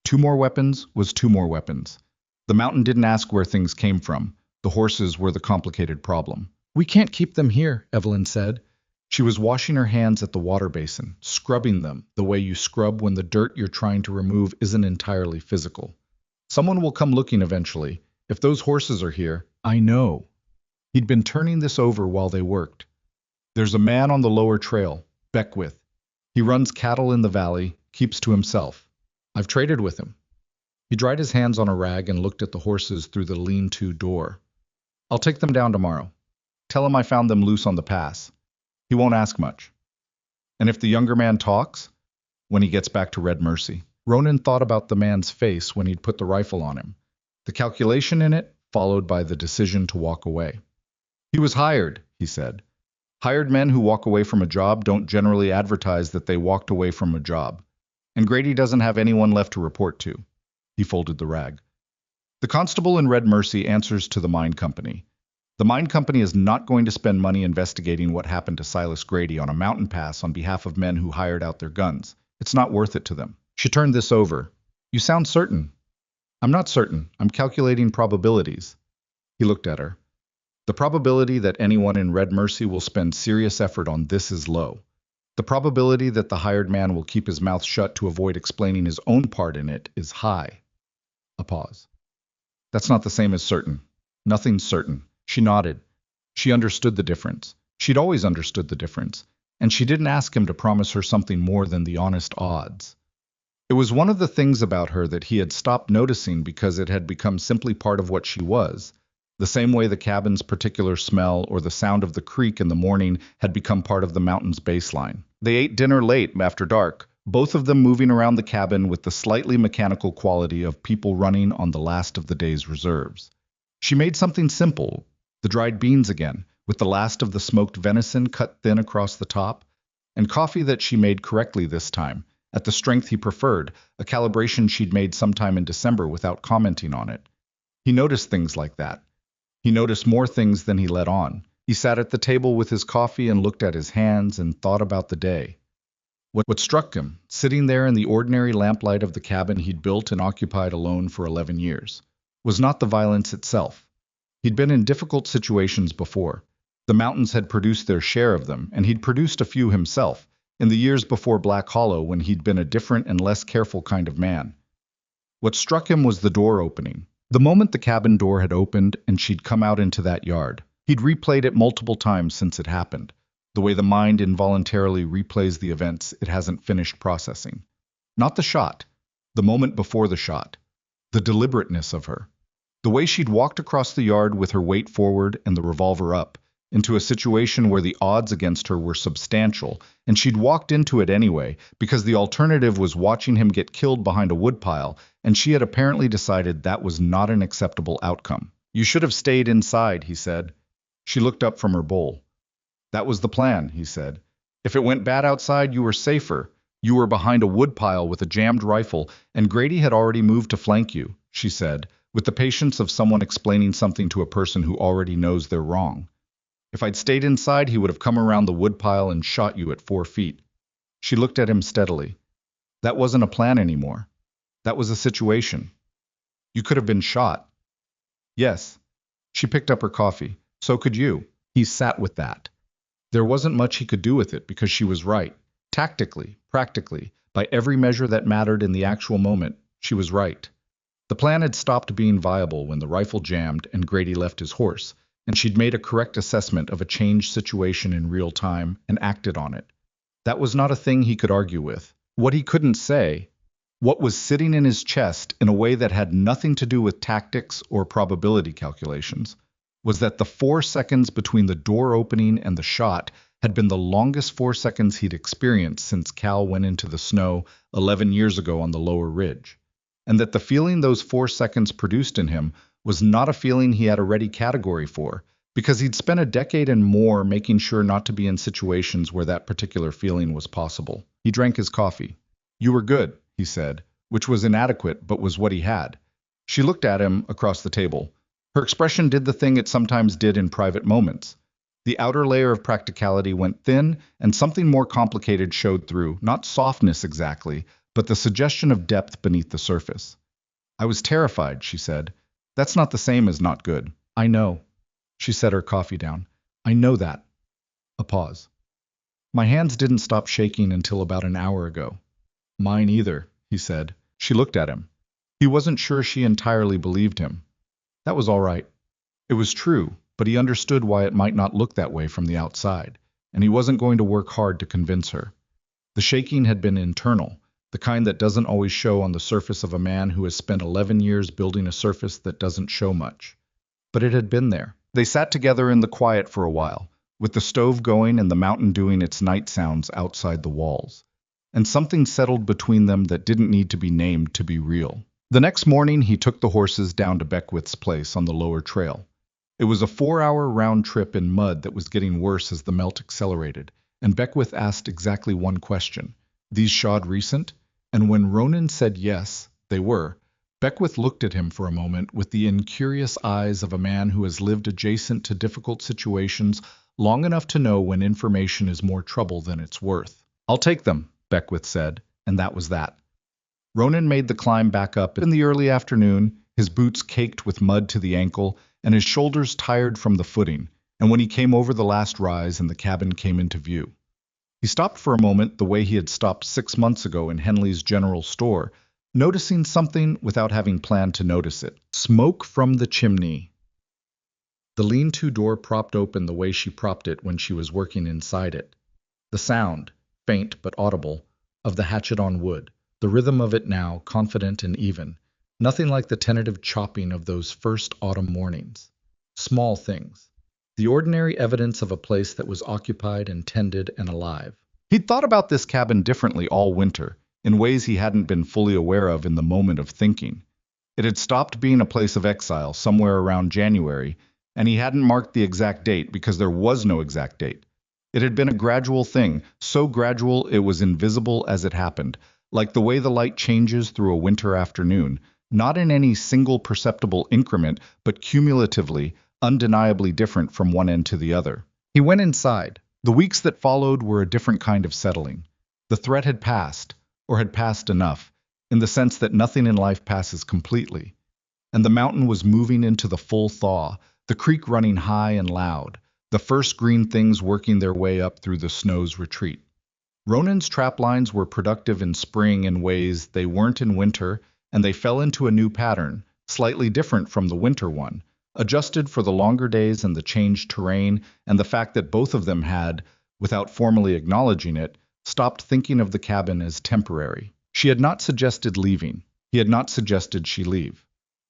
2 more weapons was 2 more weapons. The mountain didn't ask where things came from. The horses were the complicated problem. "We can't keep them here," Evelyn said. She was washing her hands at the water basin, scrubbing them the way you scrub when the dirt you're trying to remove isn't entirely physical. "Someone will come looking eventually. If those horses are here, I know." He'd been turning this over while they worked. "There's a man on the lower trail, Beckwith. He runs cattle in the valley, keeps to himself. I've traded with him." He dried his hands on a rag and looked at the horses through the lean-to door. "I'll take them down tomorrow. Tell him I found them loose on the pass. He won't ask much. And if the younger man talks, when he gets back to Red Mercy. Ronan thought about the man's face when he'd put the rifle on him, the calculation in it, followed by the decision to walk away. He was hired, he said. Hired men who walk away from a job don't generally advertise that they walked away from a job. And Grady doesn't have anyone left to report to. He folded the rag. The constable in Red Mercy answers to the mine company. The mine company is not going to spend money investigating what happened to Silas Grady on a mountain pass on behalf of men who hired out their guns. It's not worth it to them. She turned this over. You sound certain. I'm not certain. I'm calculating probabilities. He looked at her. The probability that anyone in Red Mercy will spend serious effort on this is low. The probability that the hired man will keep his mouth shut to avoid explaining his own part in it is high. A pause. That's not the same as certain. Nothing's certain. She nodded. She understood the difference. She'd always understood the difference. And she didn't ask him to promise her something more than the honest odds. It was one of the things about her that he had stopped noticing because it had become simply part of what she was, the same way the cabin's particular smell or the sound of the creek in the morning had become part of the mountain's baseline. They ate dinner late after dark, both of them moving around the cabin with the slightly mechanical quality of people running on the last of the day's reserves. She made something simple, the dried beans again, with the last of the smoked venison cut thin across the top, and coffee that she made correctly this time, at the strength he preferred, a calibration she'd made sometime in December without commenting on it. He noticed things like that. He noticed more things than he let on. He sat at the table with his coffee and looked at his hands and thought about the day. What struck him, sitting there in the ordinary lamplight of the cabin he'd built and occupied alone for 11 years, was not the violence itself. He'd been in difficult situations before. The mountains had produced their share of them, and he'd produced a few himself, in the years before Black Hollow when he'd been a different and less careful kind of man. What struck him was the door opening. The moment the cabin door had opened and she'd come out into that yard, he'd replayed it multiple times since it happened, the way the mind involuntarily replays the events it hasn't finished processing. Not the shot, the moment before the shot, the deliberateness of her, the way she'd walked across the yard with her weight forward and the revolver up, into a situation where the odds against her were substantial, and she'd walked into it anyway, because the alternative was watching him get killed behind a woodpile, and she had apparently decided that was not an acceptable outcome. You should have stayed inside, he said. She looked up from her bowl. That was the plan, he said. If it went bad outside, you were safer. You were behind a woodpile with a jammed rifle, and Grady had already moved to flank you, she said, with the patience of someone explaining something to a person who already knows they're wrong. If I'd stayed inside, he would have come around the woodpile and shot you at 4 feet. She looked at him steadily. That wasn't a plan anymore. That was a situation. You could have been shot. Yes. She picked up her coffee. So could you. He sat with that. There wasn't much he could do with it because she was right. Tactically, practically, by every measure that mattered in the actual moment, she was right. The plan had stopped being viable when the rifle jammed and Grady left his horse, and she'd made a correct assessment of a changed situation in real time and acted on it. That was not a thing he could argue with. What he couldn't say, what was sitting in his chest in a way that had nothing to do with tactics or probability calculations, was that the 4 seconds between the door opening and the shot had been the longest 4 seconds he'd experienced since Cal went into the snow 11 years ago on the lower ridge, and that the feeling those 4 seconds produced in him was not a feeling he had a ready category for, because he'd spent a decade and more making sure not to be in situations where that particular feeling was possible. He drank his coffee. You were good, he said, which was inadequate but was what he had. She looked at him across the table. Her expression did the thing it sometimes did in private moments. The outer layer of practicality went thin, and something more complicated showed through, not softness exactly, but the suggestion of depth beneath the surface. I was terrified, she said. That's not the same as not good. I know. She set her coffee down. I know that. A pause. My hands didn't stop shaking until about an hour ago. Mine either, he said. She looked at him. He wasn't sure she entirely believed him. That was all right. It was true, but he understood why it might not look that way from the outside, and he wasn't going to work hard to convince her. The shaking had been internal, the kind that doesn't always show on the surface of a man who has spent 11 years building a surface that doesn't show much. But it had been there. They sat together in the quiet for a while, with the stove going and the mountain doing its night sounds outside the walls. And something settled between them that didn't need to be named to be real. The next morning, he took the horses down to Beckwith's place on the lower trail. It was a 4-hour round trip in mud that was getting worse as the melt accelerated, and Beckwith asked exactly one question. These shod recent? And when Ronan said yes, they were, Beckwith looked at him for a moment with the incurious eyes of a man who has lived adjacent to difficult situations long enough to know when information is more trouble than it's worth. "I'll take them," Beckwith said, and that was that. Ronan made the climb back up in the early afternoon, his boots caked with mud to the ankle, and his shoulders tired from the footing, and when he came over the last rise and the cabin came into view. He stopped for a moment the way he had stopped 6 months ago in Henley's general store, noticing something without having planned to notice it. Smoke from the chimney. The lean-to door propped open the way she propped it when she was working inside it. The sound, faint but audible, of the hatchet on wood, the rhythm of it now confident and even, nothing like the tentative chopping of those first autumn mornings. Small things. The ordinary evidence of a place that was occupied and tended and alive. He'd thought about this cabin differently all winter, in ways he hadn't been fully aware of in the moment of thinking. It had stopped being a place of exile somewhere around January, and he hadn't marked the exact date because there was no exact date. It had been a gradual thing, so gradual it was invisible as it happened, like the way the light changes through a winter afternoon, not in any single perceptible increment, but cumulatively, undeniably different from one end to the other. He went inside. The weeks that followed were a different kind of settling. The threat had passed, or had passed enough, in the sense that nothing in life passes completely. And the mountain was moving into the full thaw, the creek running high and loud, the first green things working their way up through the snow's retreat. Ronan's trap lines were productive in spring in ways they weren't in winter, and they fell into a new pattern, slightly different from the winter one, adjusted for the longer days and the changed terrain, and the fact that both of them had, without formally acknowledging it, stopped thinking of the cabin as temporary. She had not suggested leaving. He had not suggested she leave.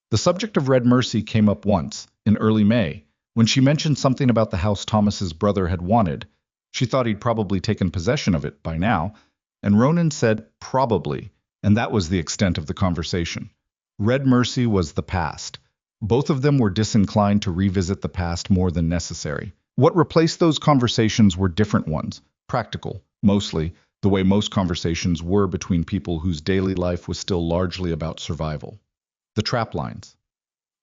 The subject of Red Mercy came up once, in early May, when she mentioned something about the house Thomas's brother had wanted. She thought he'd probably taken possession of it by now, and Ronan said probably, and that was the extent of the conversation. Red Mercy was the past. Both of them were disinclined to revisit the past more than necessary. What replaced those conversations were different ones, practical, mostly, the way most conversations were between people whose daily life was still largely about survival. The trap lines.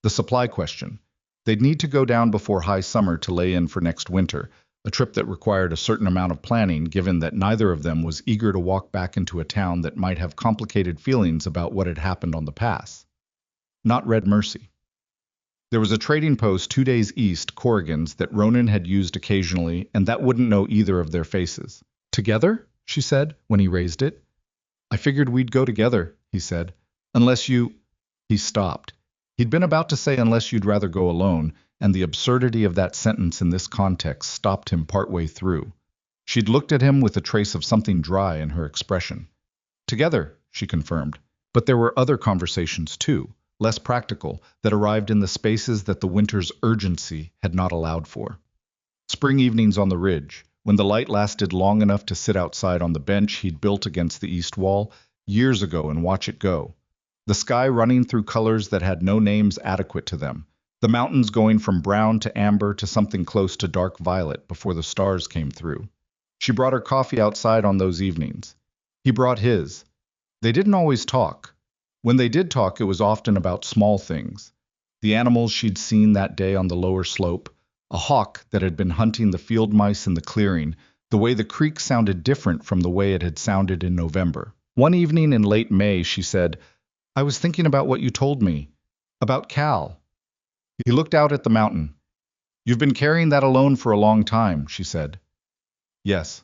The supply question. They'd need to go down before high summer to lay in for next winter, a trip that required a certain amount of planning given that neither of them was eager to walk back into a town that might have complicated feelings about what had happened on the pass. Not Red Mercy. There was a trading post 2 days east, Corrigan's, that Ronan had used occasionally, and that wouldn't know either of their faces. "Together?" she said, when he raised it. "I figured we'd go together," he said. "Unless you—" He stopped. He'd been about to say unless you'd rather go alone, and the absurdity of that sentence in this context stopped him partway through. She'd looked at him with a trace of something dry in her expression. "Together," she confirmed. But there were other conversations too, less practical, that arrived in the spaces that the winter's urgency had not allowed for. Spring evenings on the ridge, when the light lasted long enough to sit outside on the bench he'd built against the east wall years ago and watch it go. The sky running through colors that had no names adequate to them. The mountains going from brown to amber to something close to dark violet before the stars came through. She brought her coffee outside on those evenings. He brought his. They didn't always talk. When they did talk, it was often about small things. The animals she'd seen that day on the lower slope, a hawk that had been hunting the field mice in the clearing, the way the creek sounded different from the way it had sounded in November. One evening in late May, she said, "I was thinking about what you told me. About Cal." He looked out at the mountain. "You've been carrying that alone for a long time," she said. "Yes."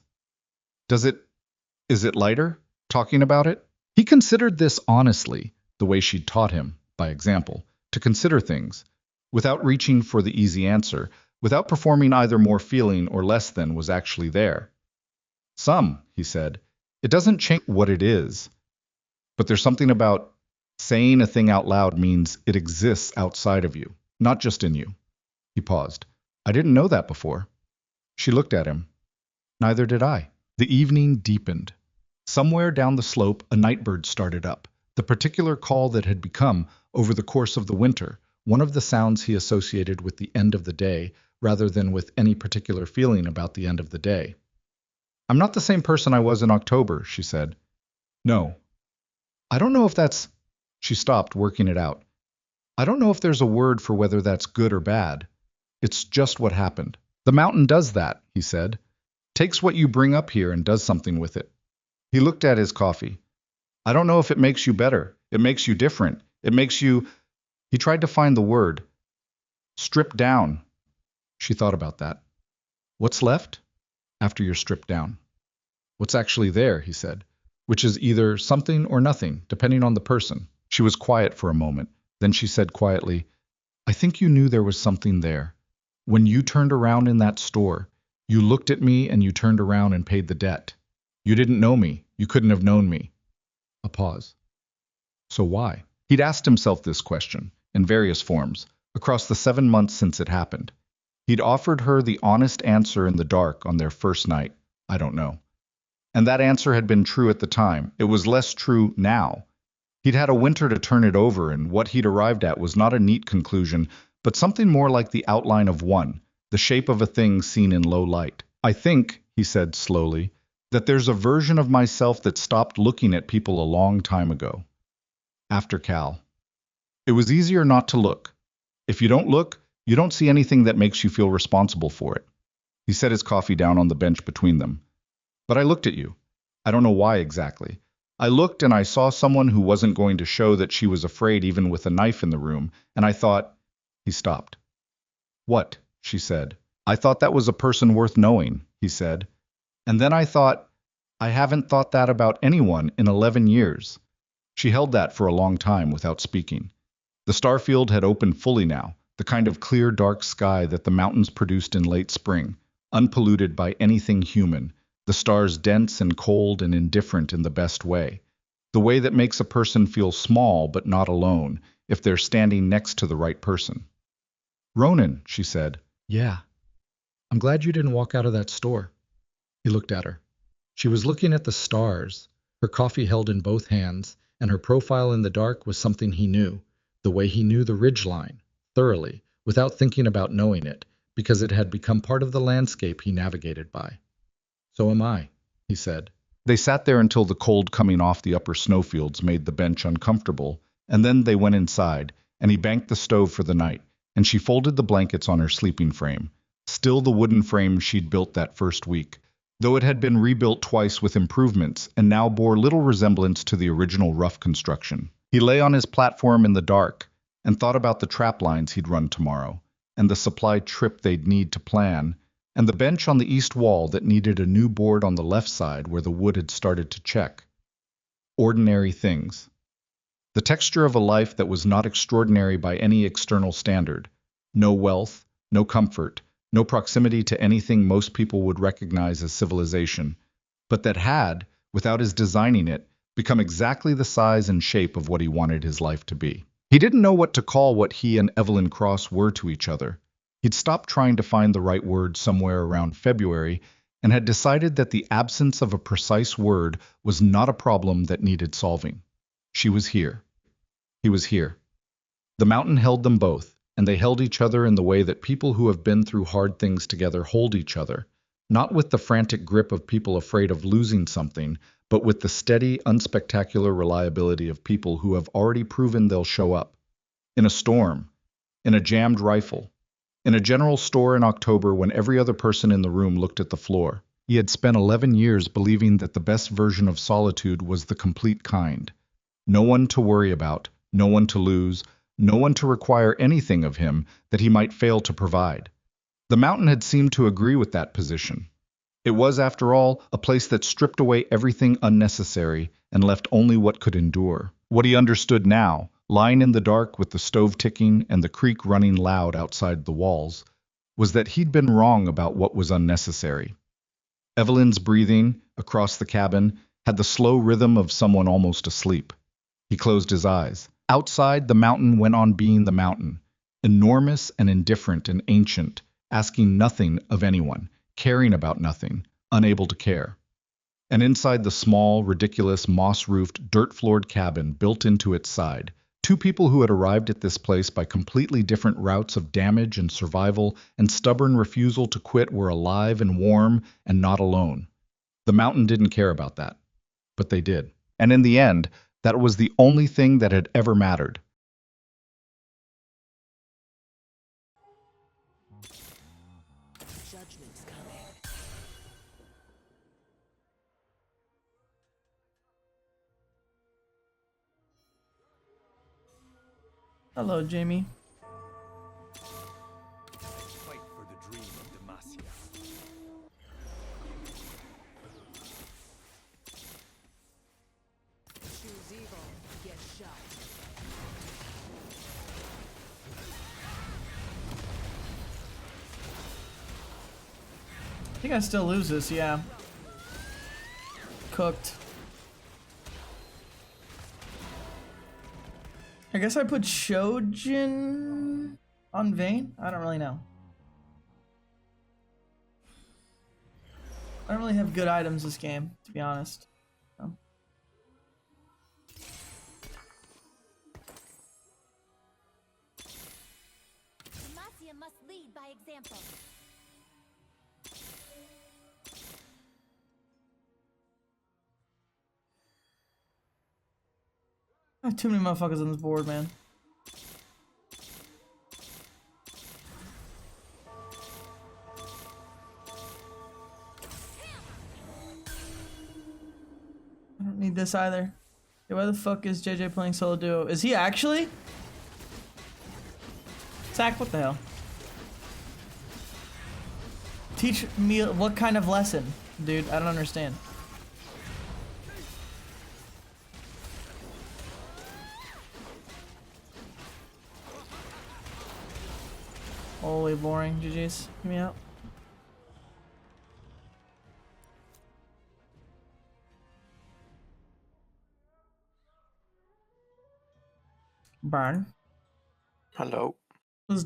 Is it lighter, talking about it?" He considered this honestly, the way she'd taught him, by example, to consider things, without reaching for the easy answer, without performing either more feeling or less than was actually there. "Some," he said. "It doesn't change what it is. But there's something about saying a thing out loud means it exists outside of you, not just in you." He paused. "I didn't know that before." She looked at him. Neither did I. The evening deepened. Somewhere down the slope, a nightbird started up, the particular call that had become, over the course of the winter, one of the sounds he associated with the end of the day, rather than with any particular feeling about the end of the day. I'm not the same person I was in October, she said. No. I don't know if that's... She stopped, working it out. I don't know if there's a word for whether that's good or bad. It's just what happened. The mountain does that, he said. Takes what you bring up here and does something with it. He looked at his coffee. I don't know if it makes you better. It makes you different. It makes you... He tried to find the word. Stripped down. She thought about that. What's left? After you're stripped down. What's actually there, he said, which is either something or nothing, depending on the person. She was quiet for a moment. Then she said quietly, I think you knew there was something there. When you turned around in that store, you looked at me and you turned around and paid the debt. You didn't know me. You couldn't have known me. A pause. So why? He'd asked himself this question, in various forms, across the 7 months since it happened. He'd offered her the honest answer in the dark on their first night. I don't know. And that answer had been true at the time. It was less true now. He'd had a winter to turn it over, and what he'd arrived at was not a neat conclusion, but something more like the outline of one, the shape of a thing seen in low light. I think, he said slowly, that there's a version of myself that stopped looking at people a long time ago. After Cal. It was easier not to look. If you don't look, you don't see anything that makes you feel responsible for it. He set his coffee down on the bench between them. But I looked at you. I don't know why exactly. I looked and I saw someone who wasn't going to show that she was afraid even with a knife in the room, and I thought... He stopped. What? She said. I thought that was a person worth knowing, he said. And then I thought, I haven't thought that about anyone in 11 years. She held that for a long time without speaking. The starfield had opened fully now, the kind of clear, dark sky that the mountains produced in late spring, unpolluted by anything human, the stars dense and cold and indifferent in the best way, the way that makes a person feel small but not alone if they're standing next to the right person. Ronan, she said. Yeah. I'm glad you didn't walk out of that store. He looked at her. She was looking at the stars, her coffee held in both hands, and her profile in the dark was something he knew, the way he knew the ridgeline, thoroughly, without thinking about knowing it, because it had become part of the landscape he navigated by. So am I, he said. They sat there until the cold coming off the upper snowfields made the bench uncomfortable, and then they went inside, and he banked the stove for the night, and she folded the blankets on her sleeping frame, still the wooden frame she'd built that first week, though it had been rebuilt twice with improvements and now bore little resemblance to the original rough construction. He lay on his platform in the dark and thought about the trap lines he'd run tomorrow, and the supply trip they'd need to plan, and the bench on the east wall that needed a new board on the left side where the wood had started to check. Ordinary things. The texture of a life that was not extraordinary by any external standard. No wealth, no comfort, no proximity to anything most people would recognize as civilization, but that had, without his designing it, become exactly the size and shape of what he wanted his life to be. He didn't know what to call what he and Evelyn Cross were to each other. He'd stopped trying to find the right word somewhere around February and had decided that the absence of a precise word was not a problem that needed solving. She was here. He was here. The mountain held them both, and they held each other in the way that people who have been through hard things together hold each other, not with the frantic grip of people afraid of losing something, but with the steady, unspectacular reliability of people who have already proven they'll show up. In a storm, in a jammed rifle, in a general store in October when every other person in the room looked at the floor. He had spent 11 years believing that the best version of solitude was the complete kind. No one to worry about, no one to lose, no one to require anything of him that he might fail to provide. The mountain had seemed to agree with that position. It was, after all, a place that stripped away everything unnecessary and left only what could endure. What he understood now, lying in the dark with the stove ticking and the creek running loud outside the walls, was that he'd been wrong about what was unnecessary. Evelyn's breathing, across the cabin, had the slow rhythm of someone almost asleep. He closed his eyes. Outside, the mountain went on being the mountain, enormous and indifferent and ancient, asking nothing of anyone, caring about nothing, unable to care. And inside the small, ridiculous, moss-roofed, dirt-floored cabin built into its side, two people who had arrived at this place by completely different routes of damage and survival and stubborn refusal to quit were alive and warm and not alone. The mountain didn't care about that, but they did. And in the end, that was the only thing that had ever mattered. Judgment's coming. Hello, Jamie. Fight for the dream of Demacia. Choose evil, get shot. I think I still lose this, yeah. Cooked. I guess I put Shojin on Vayne? I don't really know. I don't really have good items this game, to be honest. So. Demacia must lead by example. I have too many motherfuckers on this board, man. I don't need this either. Hey, why the fuck is JJ playing solo duo? Is he actually? Zach, what the hell? Teach me what kind of lesson, dude? I don't understand. Holy boring, GG's. Give me out. Burn. Hello.